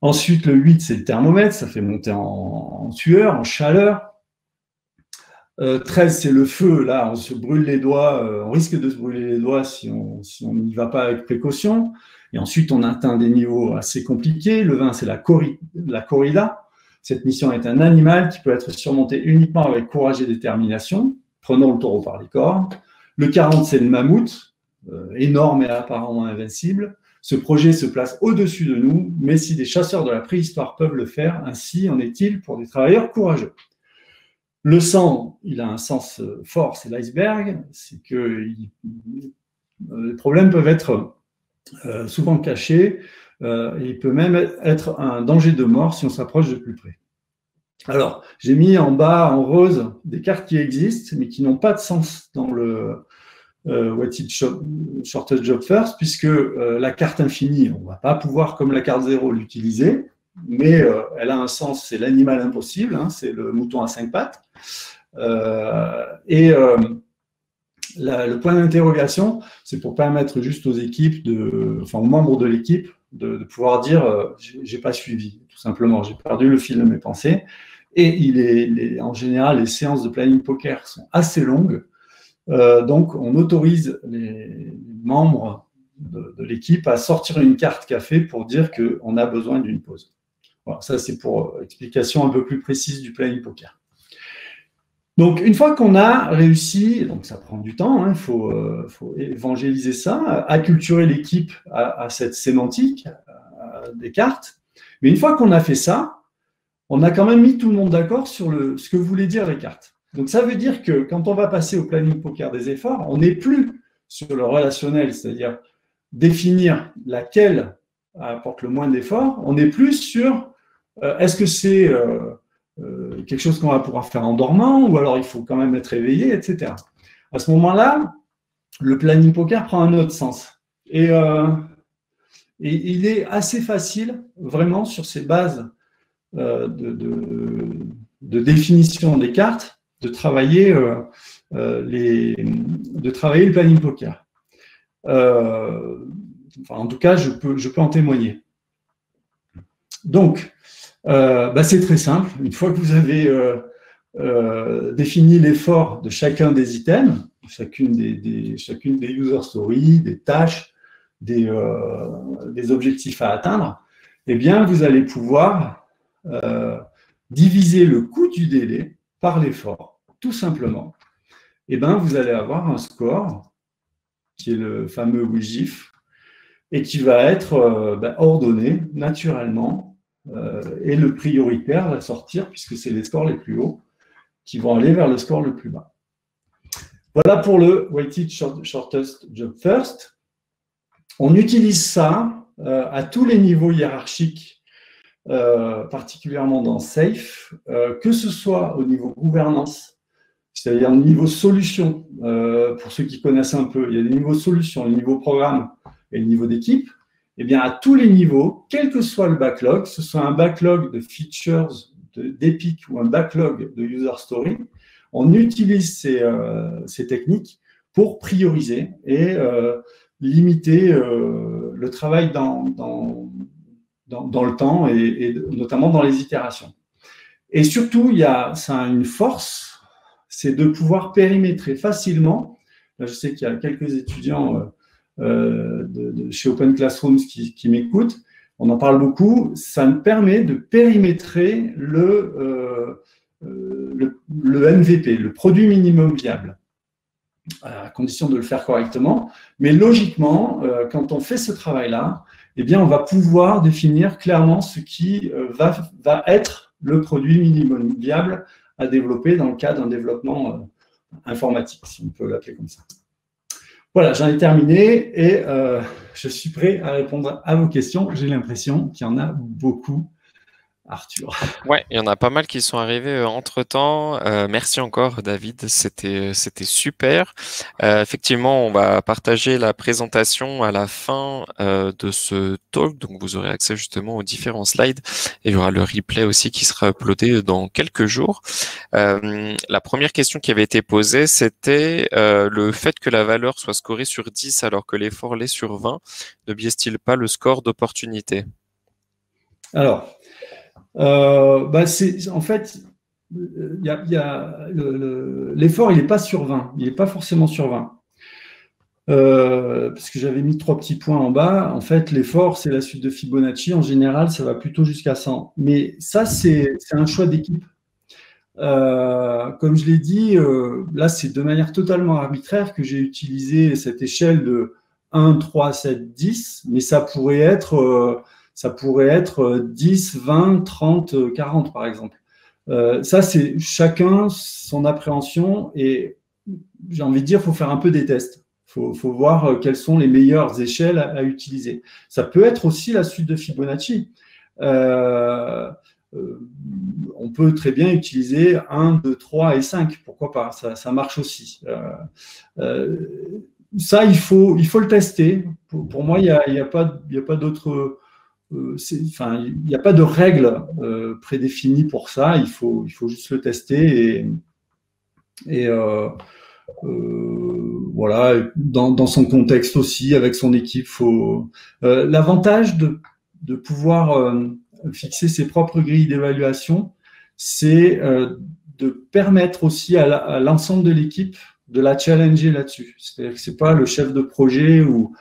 Ensuite, le 8, c'est le thermomètre, ça fait monter en sueur, en chaleur. 13, c'est le feu, là, on se brûle les doigts, on risque de se brûler les doigts si on n'y va pas avec précaution. Et ensuite, on atteint des niveaux assez compliqués. Le 20, c'est la corrida. Cette mission est un animal qui peut être surmonté uniquement avec courage et détermination. Prenons le taureau par les cornes. Le 40, c'est le mammouth, énorme et apparemment invincible. Ce projet se place au-dessus de nous, mais si des chasseurs de la préhistoire peuvent le faire, ainsi en est-il pour des travailleurs courageux. Le sang, il a un sens fort, c'est l'iceberg, c'est que les problèmes peuvent être souvent cachés, et il peut même être un danger de mort si on s'approche de plus près. Alors, j'ai mis en bas, en rose, des cartes qui existent, mais qui n'ont pas de sens dans le Weighted Shortest Job First, puisque la carte infinie, on ne va pas pouvoir, comme la carte 0, l'utiliser, mais elle a un sens, c'est l'animal impossible, hein, c'est le mouton à 5 pattes. Le point d'interrogation, c'est pour permettre juste aux équipes, aux membres de l'équipe, de pouvoir dire j'ai pas suivi, tout simplement, j'ai perdu le fil de mes pensées. Et en général, les séances de planning poker sont assez longues, donc on autorise les membres de l'équipe à sortir une carte café pour dire qu'on a besoin d'une pause. Voilà, ça c'est pour explication un peu plus précise du planning poker. Donc, une fois qu'on a réussi, donc ça prend du temps, il faut évangéliser ça, acculturer l'équipe à cette sémantique des cartes. Mais une fois qu'on a fait ça, on a quand même mis tout le monde d'accord sur ce que voulaient dire les cartes. Donc, ça veut dire que quand on va passer au planning poker des efforts, on n'est plus sur le relationnel, c'est-à-dire définir laquelle apporte le moins d'efforts, on est plus sur est-ce que c'est quelque chose qu'on va pouvoir faire en dormant, ou alors il faut quand même être éveillé, etc. À ce moment-là, le planning poker prend un autre sens. Et il est assez facile, vraiment, sur ces bases de définition des cartes, de travailler le planning poker. En tout cas, je peux en témoigner. Donc, c'est très simple. Une fois que vous avez défini l'effort de chacun des items, chacune des user stories, des tâches, des objectifs à atteindre, eh bien, vous allez pouvoir diviser le coût du délai par l'effort, tout simplement. Eh bien, vous allez avoir un score qui est le fameux WGIF et qui va être ordonné naturellement et le prioritaire va sortir, puisque c'est les scores les plus hauts qui vont aller vers le score le plus bas. Voilà pour le Weighted Shortest Job First. On utilise ça à tous les niveaux hiérarchiques, particulièrement dans SAFE, que ce soit au niveau gouvernance, c'est-à-dire au niveau solution, pour ceux qui connaissent un peu, il y a des niveaux solutions, le niveau programme et le niveau d'équipe. Eh bien, à tous les niveaux, quel que soit le backlog, que ce soit un backlog de features d'Epic ou un backlog de user story, on utilise ces techniques pour prioriser et limiter le travail dans le temps et notamment dans les itérations. Et surtout, ça a une force, c'est de pouvoir périmétrer facilement. Là, je sais qu'il y a quelques étudiants chez Open Classrooms qui m'écoutent, on en parle beaucoup, ça me permet de périmétrer le MVP, le produit minimum viable, à condition de le faire correctement. Mais logiquement, quand on fait ce travail-là, eh bien, on va pouvoir définir clairement ce qui va être le produit minimum viable à développer dans le cadre d'un développement informatique, si on peut l'appeler comme ça. Voilà, j'en ai terminé et je suis prêt à répondre à vos questions. J'ai l'impression qu'il y en a beaucoup, Arthur. Ouais, il y en a pas mal qui sont arrivés entre-temps. Merci encore, David, c'était super. Effectivement, on va partager la présentation à la fin de ce talk, donc vous aurez accès justement aux différents slides et il y aura le replay aussi qui sera uploadé dans quelques jours. La première question qui avait été posée, c'était le fait que la valeur soit scorée sur 10 alors que l'effort l'est sur 20, ne biaise-t-il pas le score d'opportunité? Alors, en fait, l'effort, il n'est pas sur 20, il n'est pas forcément sur 20. Parce que j'avais mis 3 petits points en bas. En fait, l'effort, c'est la suite de Fibonacci. En général, ça va plutôt jusqu'à 100. Mais ça, c'est un choix d'équipe. Comme je l'ai dit, là, c'est de manière totalement arbitraire que j'ai utilisé cette échelle de 1, 3, 7, 10, mais ça pourrait être 10, 20, 30, 40 par exemple. Ça, c'est chacun son appréhension et j'ai envie de dire, il faut faire un peu des tests. Il faut voir quelles sont les meilleures échelles à utiliser. Ça peut être aussi la suite de Fibonacci. On peut très bien utiliser 1, 2, 3 et 5. Pourquoi pas? Ça marche aussi. Ça, il faut le tester. Pour moi, il n'y a pas d'autre. Enfin, il n'y a pas de règle prédéfinie pour ça. Il faut juste le tester et voilà, dans son contexte aussi, avec son équipe. L'avantage de pouvoir fixer ses propres grilles d'évaluation, c'est de permettre aussi à l'ensemble de l'équipe de la challenger là-dessus. C'est-à-dire que c'est pas le chef de projet ou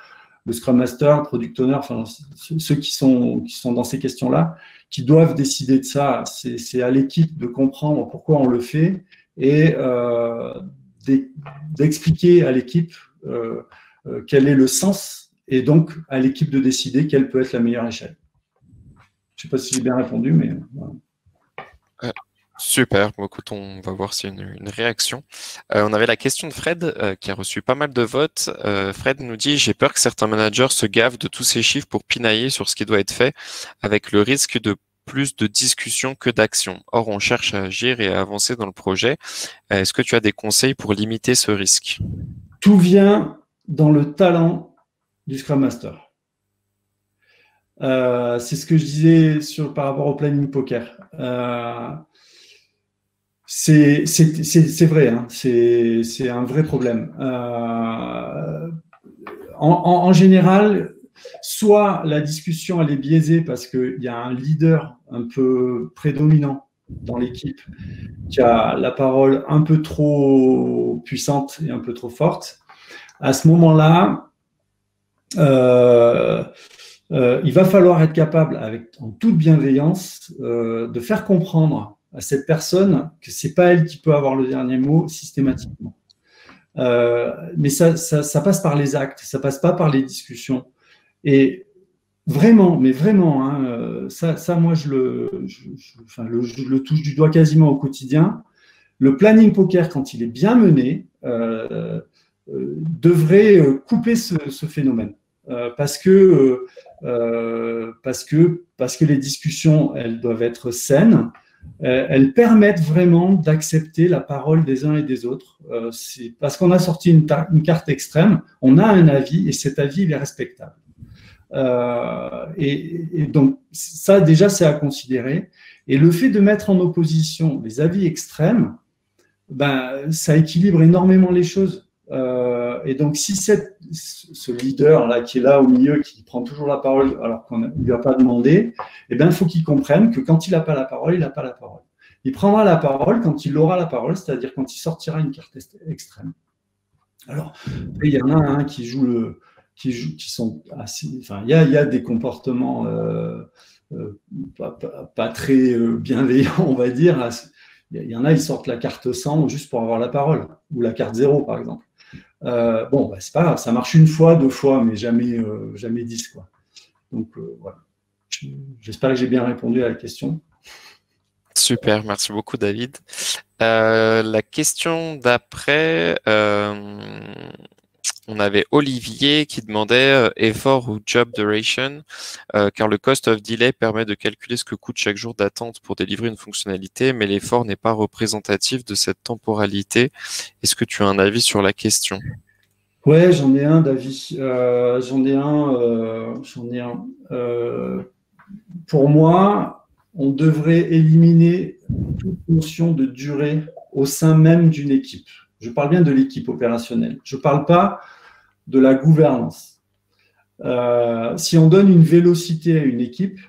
le Scrum Master, le Product Owner, enfin, ceux qui sont dans ces questions-là, qui doivent décider de ça. C'est à l'équipe de comprendre pourquoi on le fait et d'expliquer à l'équipe quel est le sens et donc à l'équipe de décider quelle peut être la meilleure échelle. Je ne sais pas si j'ai bien répondu, mais voilà. Super, bon, écoute, on va voir s'il y a une réaction. On avait la question de Fred qui a reçu pas mal de votes. Fred nous dit: j'ai peur que certains managers se gavent de tous ces chiffres pour pinailler sur ce qui doit être fait, avec le risque de plus de discussion que d'action. Or, on cherche à agir et à avancer dans le projet. Est-ce que tu as des conseils pour limiter ce risque? Tout vient dans le talent du Scrum Master. C'est ce que je disais par rapport au planning poker. C'est vrai, hein, c'est un vrai problème. En général, soit la discussion elle est biaisée parce qu'il y a un leader un peu prédominant dans l'équipe qui a la parole un peu trop puissante et un peu trop forte. À ce moment-là, il va falloir être capable, en toute bienveillance, de faire comprendre à cette personne que c'est pas elle qui peut avoir le dernier mot systématiquement. Mais ça passe par les actes, ça passe pas par les discussions. Et vraiment, mais vraiment, hein, ça moi je le touche du doigt quasiment au quotidien. Le planning poker, quand il est bien mené, devrait couper ce phénomène. Parce que les discussions, elles doivent être saines. Elles permettent vraiment d'accepter la parole des uns et des autres. C'est parce qu'on a sorti une carte extrême, on a un avis et cet avis, il est respectable. Et donc, ça, déjà, c'est à considérer. Et le fait de mettre en opposition les avis extrêmes, ben, ça équilibre énormément les choses. Et donc, si ce leader-là qui est là au milieu, qui prend toujours la parole alors qu'on ne lui a pas demandé, eh bien, il faut qu'il comprenne que quand il n'a pas la parole, il n'a pas la parole. Il prendra la parole quand il aura la parole, c'est-à-dire quand il sortira une carte extrême. Alors, il y en a un qui sont assez. Enfin, il y a des comportements pas très bienveillants, on va dire. Il y en a, ils sortent la carte 100 juste pour avoir la parole, ou la carte 0, par exemple. Bon, bah, c'est pas grave, ça marche une fois, 2 fois, mais jamais 10, quoi. Donc, voilà. J'espère que j'ai bien répondu à la question. Super, merci beaucoup, David. La question d'après, on avait Olivier qui demandait effort ou job duration, car le cost of delay permet de calculer ce que coûte chaque jour d'attente pour délivrer une fonctionnalité, mais l'effort n'est pas représentatif de cette temporalité. Est-ce que tu as un avis sur la question? Ouais, j'en ai un d'avis. J'en ai un. Pour moi, on devrait éliminer toute notion de durée au sein même d'une équipe. Je parle bien de l'équipe opérationnelle. Je ne parle pas de la gouvernance. Si on donne une vélocité à une équipe,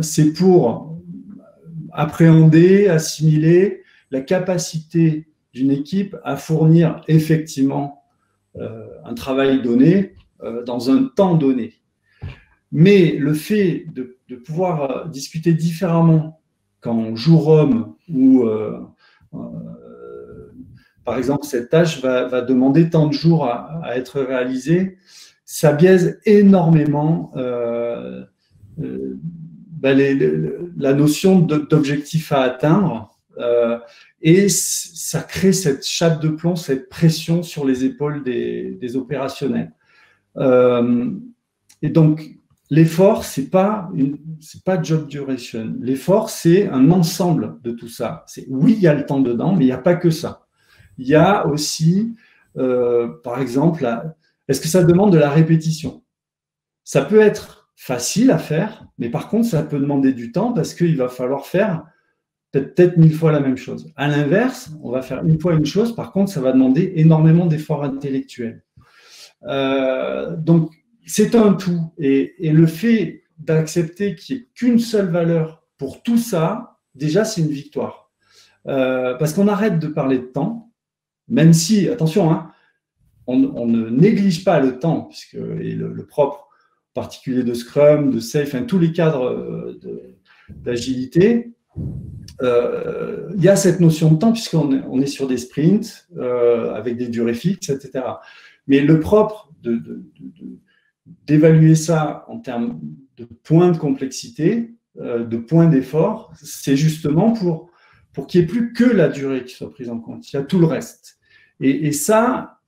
c'est pour appréhender, assimiler la capacité d'une équipe à fournir effectivement un travail donné dans un temps donné. Mais le fait de pouvoir discuter différemment quand jour homme ou par exemple, cette tâche va demander tant de jours à être réalisée, ça biaise énormément la notion d'objectif à atteindre, et ça crée cette chape de plomb, cette pression sur les épaules des opérationnels. Et donc, l'effort, c'est pas job duration. L'effort, c'est un ensemble de tout ça. Oui, il y a le temps dedans, mais il n'y a pas que ça. Il y a aussi, par exemple, est-ce que ça demande de la répétition? Ça peut être facile à faire, mais par contre, ça peut demander du temps parce qu'il va falloir faire peut-être 1000 fois la même chose. À l'inverse, on va faire une fois une chose, par contre, ça va demander énormément d'efforts intellectuels. Donc, c'est un tout. Et le fait d'accepter qu'il n'y ait qu'une seule valeur pour tout ça, déjà, c'est une victoire. Parce qu'on arrête de parler de temps, même si, attention, hein, on ne néglige pas le temps, puisque et le propre particulier de Scrum, de Safe, tous les cadres d'agilité, il y a cette notion de temps, puisqu'on est sur des sprints avec des durées fixes, etc. Mais le propre d'évaluer ça en termes de points de complexité, de points d'effort, c'est justement pour qu'il n'y ait plus que la durée qui soit prise en compte. Il y a tout le reste. Et ça,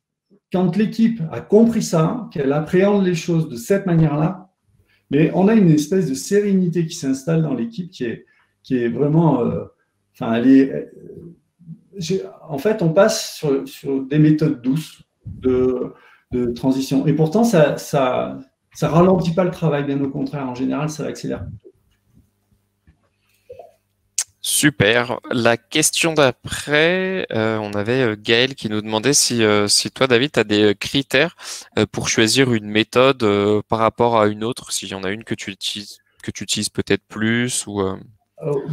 quand l'équipe a compris ça, qu'elle appréhende les choses de cette manière-là, mais on a une espèce de sérénité qui s'installe dans l'équipe qui est vraiment… en fait, on passe sur des méthodes douces de transition. Et pourtant, ça ralentit pas le travail, bien au contraire. En général, ça l'accélère. Super. La question d'après, on avait Gaël qui nous demandait si toi, David, tu as des critères pour choisir une méthode par rapport à une autre, s'il y en a une que tu utilises peut-être plus ou…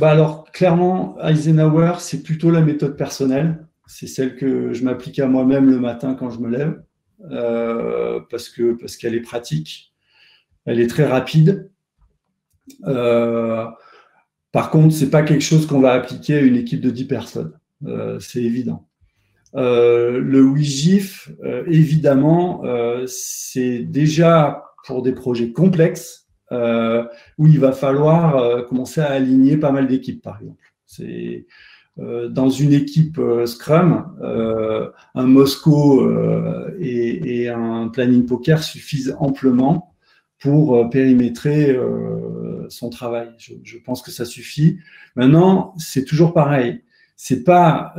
Alors, clairement, Eisenhower, c'est plutôt la méthode personnelle. C'est celle que je m'applique à moi-même le matin quand je me lève, parce qu'elle est pratique, elle est très rapide. Par contre, ce n'est pas quelque chose qu'on va appliquer à une équipe de 10 personnes. C'est évident. Le WIGIF, évidemment, c'est déjà pour des projets complexes où il va falloir commencer à aligner pas mal d'équipes, par exemple. C'est dans une équipe Scrum, un Moscow et un planning poker suffisent amplement pour périmétrer son travail. Je pense que ça suffit. Maintenant, c'est toujours pareil. C'est pas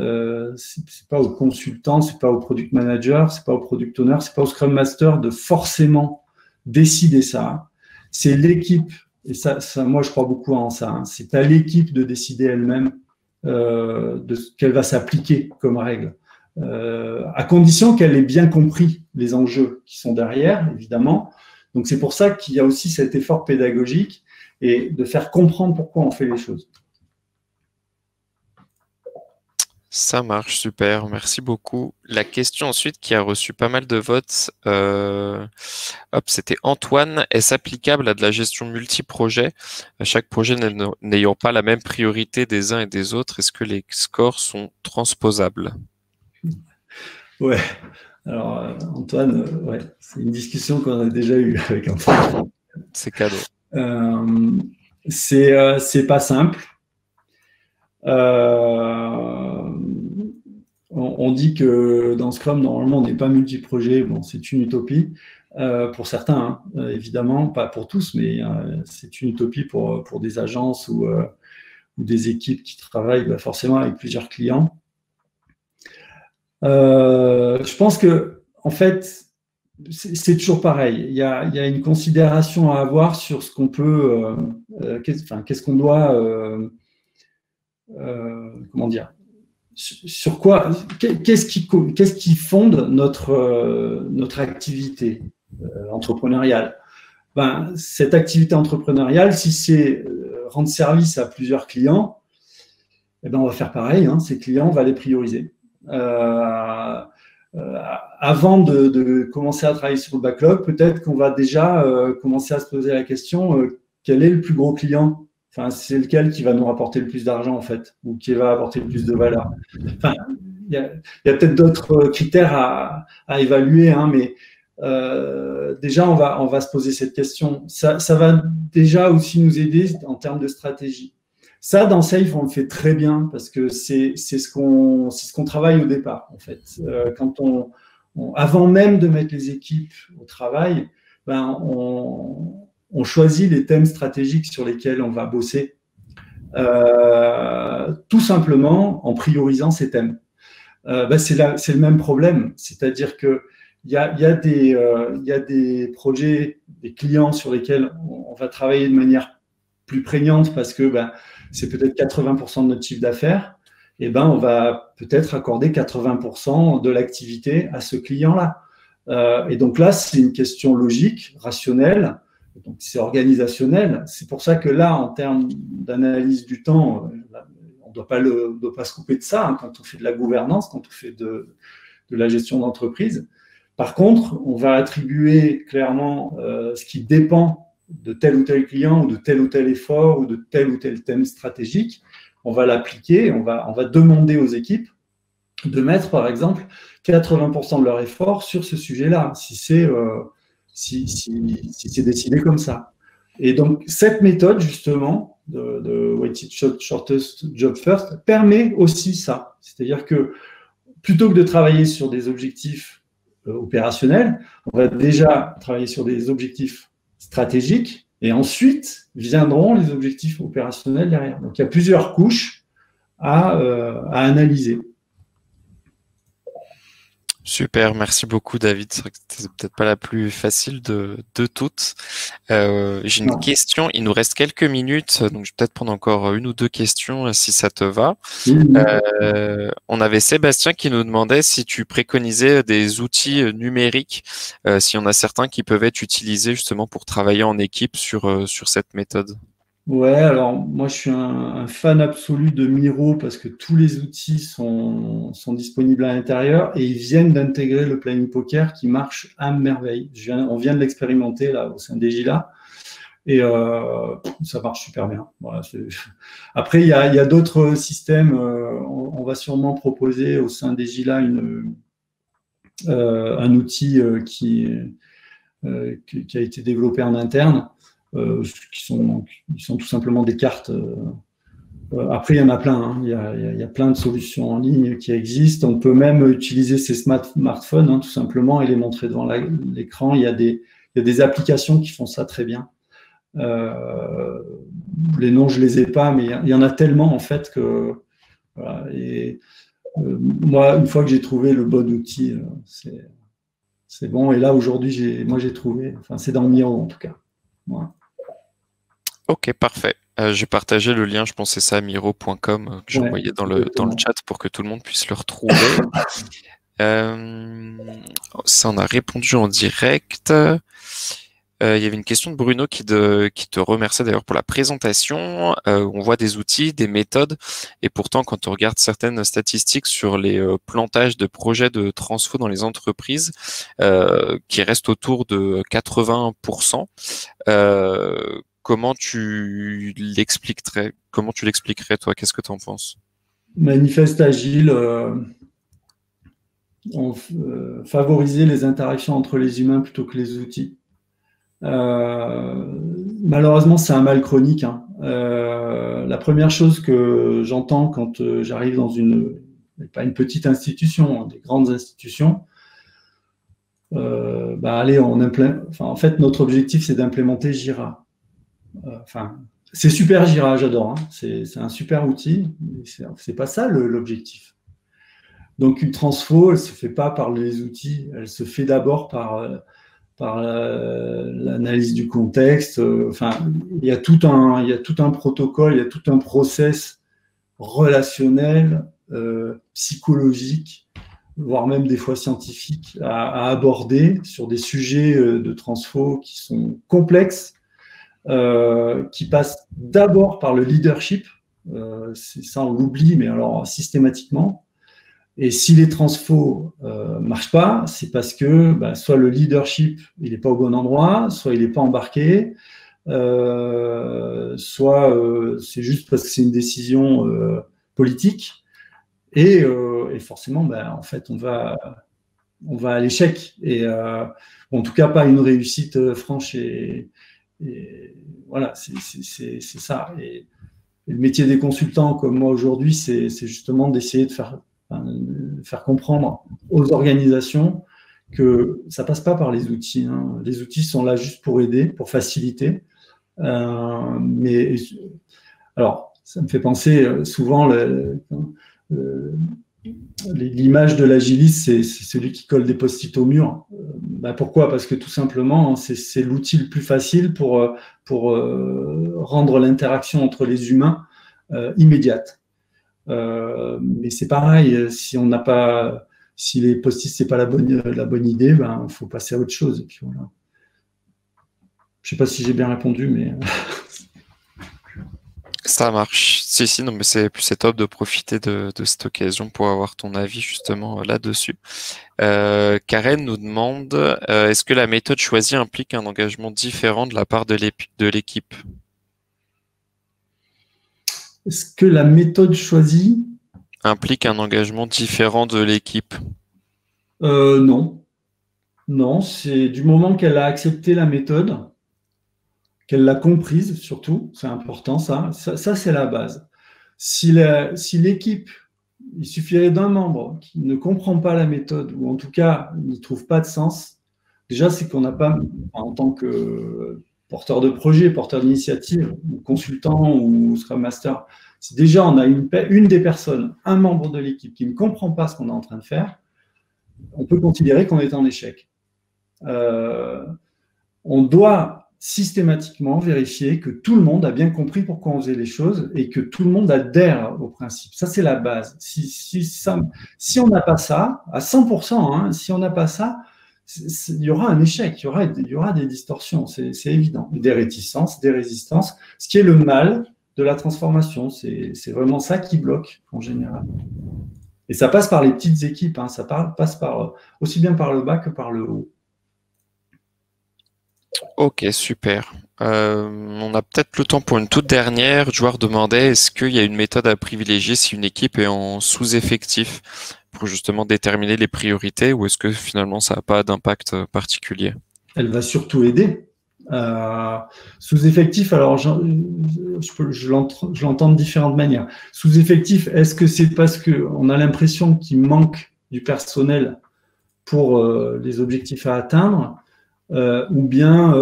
au consultant, c'est pas au product manager, c'est pas au product owner, c'est pas au Scrum Master de forcément décider ça. C'est l'équipe, et ça, moi je crois beaucoup en ça. Hein. C'est à l'équipe de décider elle-même de ce qu'elle va s'appliquer comme règle, à condition qu'elle ait bien compris les enjeux qui sont derrière, évidemment. Donc c'est pour ça qu'il y a aussi cet effort pédagogique et de faire comprendre pourquoi on fait les choses. Ça marche, super, merci beaucoup. La question ensuite qui a reçu pas mal de votes, c'était Antoine. Est-ce applicable à de la gestion multi-projet, chaque projet n'ayant pas la même priorité des uns et des autres? Est-ce que les scores sont transposables? Ouais, alors Antoine, ouais, c'est une discussion qu'on a déjà eue avec Antoine. C'est cadeau. C'est pas simple. On dit que dans Scrum, normalement, on n'est pas multi-projet. Bon, c'est une utopie pour certains, hein, évidemment, pas pour tous, mais c'est une utopie pour des agences ou des équipes qui travaillent forcément avec plusieurs clients. Je pense que, en fait, c'est toujours pareil. Il y a une considération à avoir sur ce qu'on peut, qu'est-ce qu'on doit, comment dire, sur quoi, qu'est-ce qui fonde notre activité entrepreneuriale. Cette activité entrepreneuriale, si c'est rendre service à plusieurs clients, eh ben, on va faire pareil. Hein, ces clients, on va les prioriser. Avant de commencer à travailler sur le backlog, peut-être qu'on va déjà commencer à se poser la question quel est le plus gros client? Enfin, c'est lequel qui va nous rapporter le plus d'argent, en fait, ou qui va apporter le plus de valeur. Enfin, il y a peut-être d'autres critères à évaluer, hein, mais déjà, on va se poser cette question. Ça va déjà aussi nous aider en termes de stratégie. Ça, dans Safe, on le fait très bien parce que c'est ce qu'on travaille au départ, en fait. Quand avant même de mettre les équipes au travail, ben, on choisit les thèmes stratégiques sur lesquels on va bosser, tout simplement en priorisant ces thèmes. Ben, c'est le même problème, c'est-à-dire que il y a des projets, des clients sur lesquels on va travailler de manière plus prégnante parce que ben, c'est peut-être 80% de notre chiffre d'affaires, et ben on va peut-être accorder 80% de l'activité à ce client-là. Et donc là, c'est une question logique, rationnelle, donc c'est organisationnel. C'est pour ça que là, en termes d'analyse du temps, on ne doit pas se couper de ça hein, quand on fait de la gouvernance, quand on fait de la gestion d'entreprise. Par contre, on va attribuer clairement ce qui dépend de tel ou tel client ou de tel ou tel effort ou de tel ou tel thème stratégique. On va l'appliquer, on va demander aux équipes de mettre, par exemple, 80% de leur effort sur ce sujet-là, si c'est décidé comme ça. Et donc, cette méthode, justement, de Weighted Shortest Job First, permet aussi ça. C'est-à-dire que plutôt que de travailler sur des objectifs opérationnels, on va déjà travailler sur des objectifs stratégiques et ensuite viendront les objectifs opérationnels derrière. Donc, il y a plusieurs couches à analyser. Super, merci beaucoup David. C'est vrai que c'est peut-être pas la plus facile de toutes. J'ai une question, il nous reste quelques minutes, donc je vais peut-être prendre encore une ou deux questions si ça te va. On avait Sébastien qui nous demandait si tu préconisais des outils numériques, s'il y en a certains qui peuvent être utilisés justement pour travailler en équipe sur cette méthode. Ouais, alors moi je suis un fan absolu de Miro parce que tous les outils sont disponibles à l'intérieur et ils viennent d'intégrer le planning poker qui marche à merveille. On vient de l'expérimenter là au sein des GILA et ça marche super bien. Voilà, après, il y a d'autres systèmes. On va sûrement proposer au sein des GILA un outil qui a été développé en interne. Qui sont tout simplement des cartes. Après, il y en a plein. Hein. Il y a plein de solutions en ligne qui existent. On peut même utiliser ces smartphones, hein, tout simplement, et les montrer devant l'écran. Il y a des applications qui font ça très bien. Les noms, je les ai pas, mais il y en a tellement, en fait, que... Voilà. Et moi, une fois que j'ai trouvé le bon outil, c'est bon. Et là, aujourd'hui, j'ai trouvé... Enfin, c'est dans Miro, en tout cas. Voilà. Ok, parfait. J'ai partagé le lien, je pensais ça à miro.com que j'ai envoyé dans le chat pour que tout le monde puisse le retrouver. Ça, on a répondu en direct. Il y avait une question de Bruno qui te remerciait d'ailleurs pour la présentation. On voit des outils, des méthodes, et pourtant quand on regarde certaines statistiques sur les plantages de projets de transfo dans les entreprises, qui restent autour de 80%, comment tu l'expliquerais, toi? Qu'est-ce que tu en penses? Manifeste agile, favoriser les interactions entre les humains plutôt que les outils. Malheureusement, c'est un mal chronique. Hein. La première chose que j'entends quand j'arrive dans pas une petite institution, hein, des grandes institutions, allez, en fait, notre objectif, c'est d'implémenter Jira. C'est super Jira, j'adore. Hein. C'est un super outil, mais c'est pas ça l'objectif. Donc, une transfo, elle se fait pas par les outils, elle se fait d'abord par l'analyse du contexte. Il y a tout un protocole, il y a tout un process relationnel, psychologique, voire même des fois scientifique, à aborder sur des sujets de transfo qui sont complexes, qui passent d'abord par le leadership. Ça, on l'oublie, mais alors systématiquement. Et si les transfos marchent pas, c'est parce que soit le leadership il n'est pas au bon endroit, soit il n'est pas embarqué, soit c'est juste parce que c'est une décision politique. Et forcément, en fait, on va on va à l'échec. Et en tout cas, pas une réussite franche. Voilà, c'est ça. Et le métier des consultants, comme moi aujourd'hui, c'est justement d'essayer de faire comprendre aux organisations que ça passe pas par les outils. Hein. Les outils sont là juste pour aider, pour faciliter. Mais alors, ça me fait penser souvent l'image de l'agiliste, c'est celui qui colle des post-it au mur. Pourquoi? Parce que tout simplement, c'est l'outil le plus facile pour rendre l'interaction entre les humains immédiate. Mais c'est pareil, si les post-it c'est pas la bonne idée, il faut passer à autre chose. Et puis voilà. Je sais pas si j'ai bien répondu, mais Ça marche. Si, non, mais c'est top de profiter de cette occasion pour avoir ton avis justement là-dessus. Karen nous demande, est-ce que la méthode choisie implique un engagement différent de la part de l'équipe? Est-ce que la méthode choisie implique un engagement différent de l'équipe? Non. Non, c'est du moment qu'elle a accepté la méthode, qu'elle l'a comprise surtout, c'est important ça c'est la base. Si l'équipe, il suffirait d'un membre qui ne comprend pas la méthode, ou en tout cas n'y trouve pas de sens, déjà c'est qu'on n'a pas, en tant que porteur de projet, porteur d'initiative, ou consultant ou Scrum Master, si déjà on a une des personnes, un membre de l'équipe qui ne comprend pas ce qu'on est en train de faire, on peut considérer qu'on est en échec. On doit systématiquement vérifier que tout le monde a bien compris pourquoi on faisait les choses et que tout le monde adhère au principe. Ça, c'est la base. Si on n'a pas ça, à 100%, hein, si on n'a pas ça, il y aura un échec, il y aura des distorsions, c'est évident, des réticences, des résistances, ce qui est le mal de la transformation. C'est vraiment ça qui bloque en général. Et ça passe par les petites équipes, hein, ça passe aussi bien par le bas que par le haut. Ok, super. On a peut-être le temps pour une toute dernière. Joueur demandait, est-ce qu'il y a une méthode à privilégier si une équipe est en sous-effectif pour justement déterminer les priorités, ou est-ce que finalement ça n'a pas d'impact particulier? Elle va surtout aider. Sous-effectif, alors je l'entends de différentes manières. Sous-effectif, est-ce que c'est parce qu'on a l'impression qu'il manque du personnel pour les objectifs à atteindre, ou bien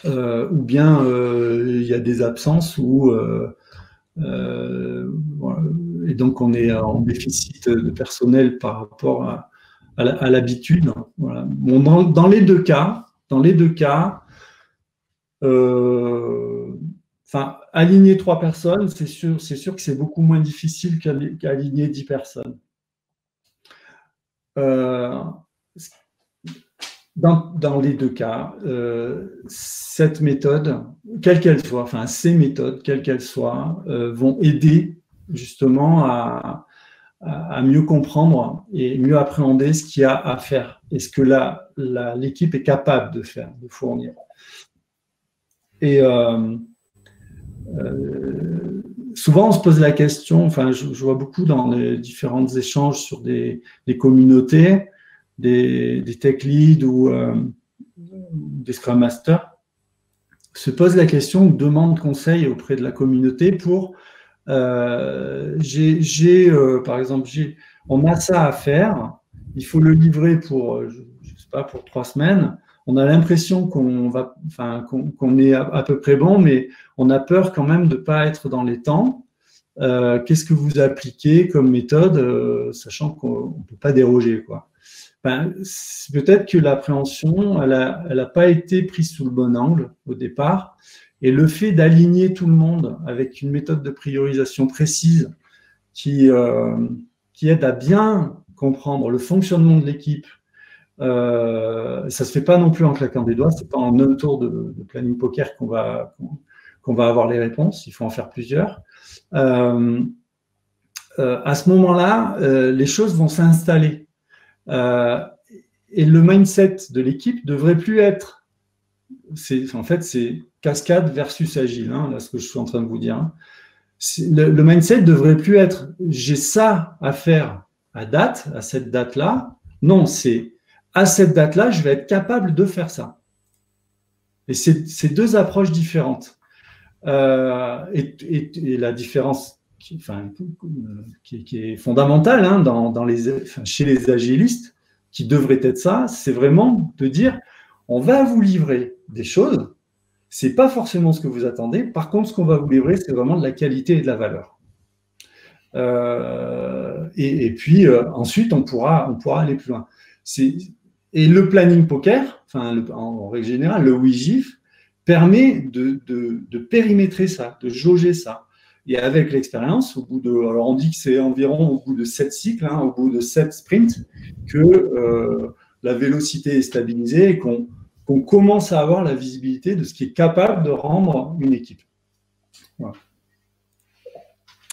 il y a des absences et donc on est en déficit de personnel par rapport à l'habitude. Voilà. Bon, dans les deux cas, aligner 3 personnes, c'est sûr que c'est beaucoup moins difficile qu'aligner 10 personnes. Dans les deux cas, cette méthode, quelle qu'elle soit, ces méthodes, quelles qu'elles soient, vont aider justement à mieux comprendre et mieux appréhender ce qu'il y a à faire et ce que l'équipe est capable de faire, de fournir. Et souvent, on se pose la question, je vois beaucoup dans les différents échanges sur des communautés, des tech leads ou des Scrum Masters, se pose la question ou demande conseil auprès de la communauté pour par exemple, on a ça à faire, il faut le livrer pour, je sais pas, pour 3 semaines. On a l'impression qu'on est à peu près bon, mais on a peur quand même de ne pas être dans les temps. Qu'est-ce que vous appliquez comme méthode, sachant qu'on ne peut pas déroger, quoi. Peut-être que l'appréhension, elle a pas été prise sous le bon angle au départ. Et le fait d'aligner tout le monde avec une méthode de priorisation précise qui aide à bien comprendre le fonctionnement de l'équipe, ça ne se fait pas non plus en claquant des doigts, c'est pas en un tour de planning poker qu'on va avoir les réponses, il faut en faire plusieurs. À ce moment-là, les choses vont s'installer. Et le mindset de l'équipe devrait plus être, c'est cascade versus agile, hein, là ce que je suis en train de vous dire. Hein. Le mindset devrait plus être j'ai ça à faire à cette date-là, Non, c'est à cette date-là, je vais être capable de faire ça. Et c'est deux approches différentes. Et la différence qui est fondamentale hein, chez les agilistes, qui devrait être ça, c'est vraiment de dire, on va vous livrer des choses, c'est pas forcément ce que vous attendez, par contre, ce qu'on va vous livrer, c'est vraiment de la qualité et de la valeur. Et puis, ensuite, on pourra aller plus loin. Et le planning poker, en règle générale, le WIGIF, permet de périmétrer ça, de jauger ça. Et avec l'expérience, alors on dit que c'est environ au bout de 7 cycles, hein, au bout de 7 sprints, que la vélocité est stabilisée et qu'on commence à avoir la visibilité de ce qui est capable de rendre une équipe. Voilà.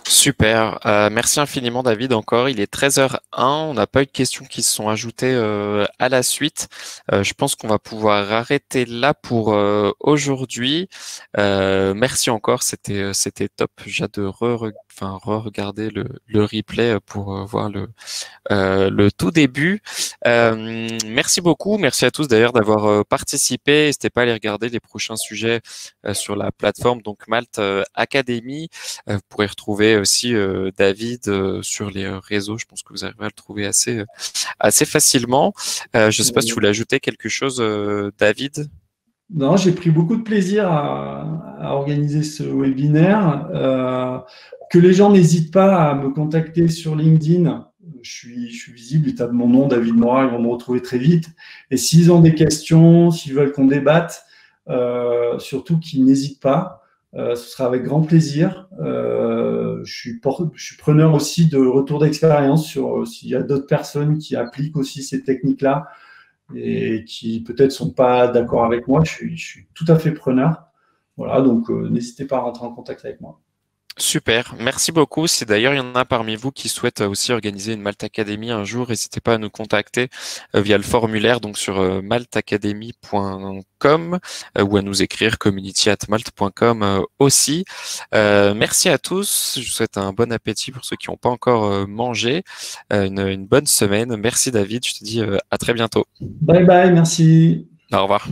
Super, merci infiniment David encore. Il est 13h01, on n'a pas eu de questions qui se sont ajoutées à la suite. Je pense qu'on va pouvoir arrêter là pour aujourd'hui. Merci encore, c'était top. J'ai hâte de re-regarder le replay pour voir le tout début. Merci beaucoup, merci à tous d'ailleurs d'avoir participé. N'hésitez pas à aller regarder les prochains sujets sur la plateforme donc Malte Academy. Vous pourrez retrouver aussi David sur les réseaux. Je pense que vous arriverez à le trouver assez facilement. Je ne sais pas si vous voulez ajouter quelque chose, David. Non, j'ai pris beaucoup de plaisir à organiser ce webinaire. Que les gens n'hésitent pas à me contacter sur LinkedIn. Je suis visible, ils tapent mon nom, David Morat, ils vont me retrouver très vite. Et s'ils ont des questions, s'ils veulent qu'on débatte, surtout qu'ils n'hésitent pas. Ce sera avec grand plaisir. Je suis preneur aussi de retour d'expérience sur s'il y a d'autres personnes qui appliquent aussi ces techniques-là et qui peut-être sont pas d'accord avec moi. Je suis tout à fait preneur. Voilà, donc n'hésitez pas à rentrer en contact avec moi. Super, merci beaucoup. Si d'ailleurs il y en a parmi vous qui souhaitent aussi organiser une Malte Academy un jour, n'hésitez pas à nous contacter via le formulaire donc sur maltacademy.com ou à nous écrire community@malte.com aussi. Merci à tous. Je vous souhaite un bon appétit pour ceux qui n'ont pas encore mangé. Une bonne semaine. Merci David. Je te dis à très bientôt. Bye bye, merci. Au revoir.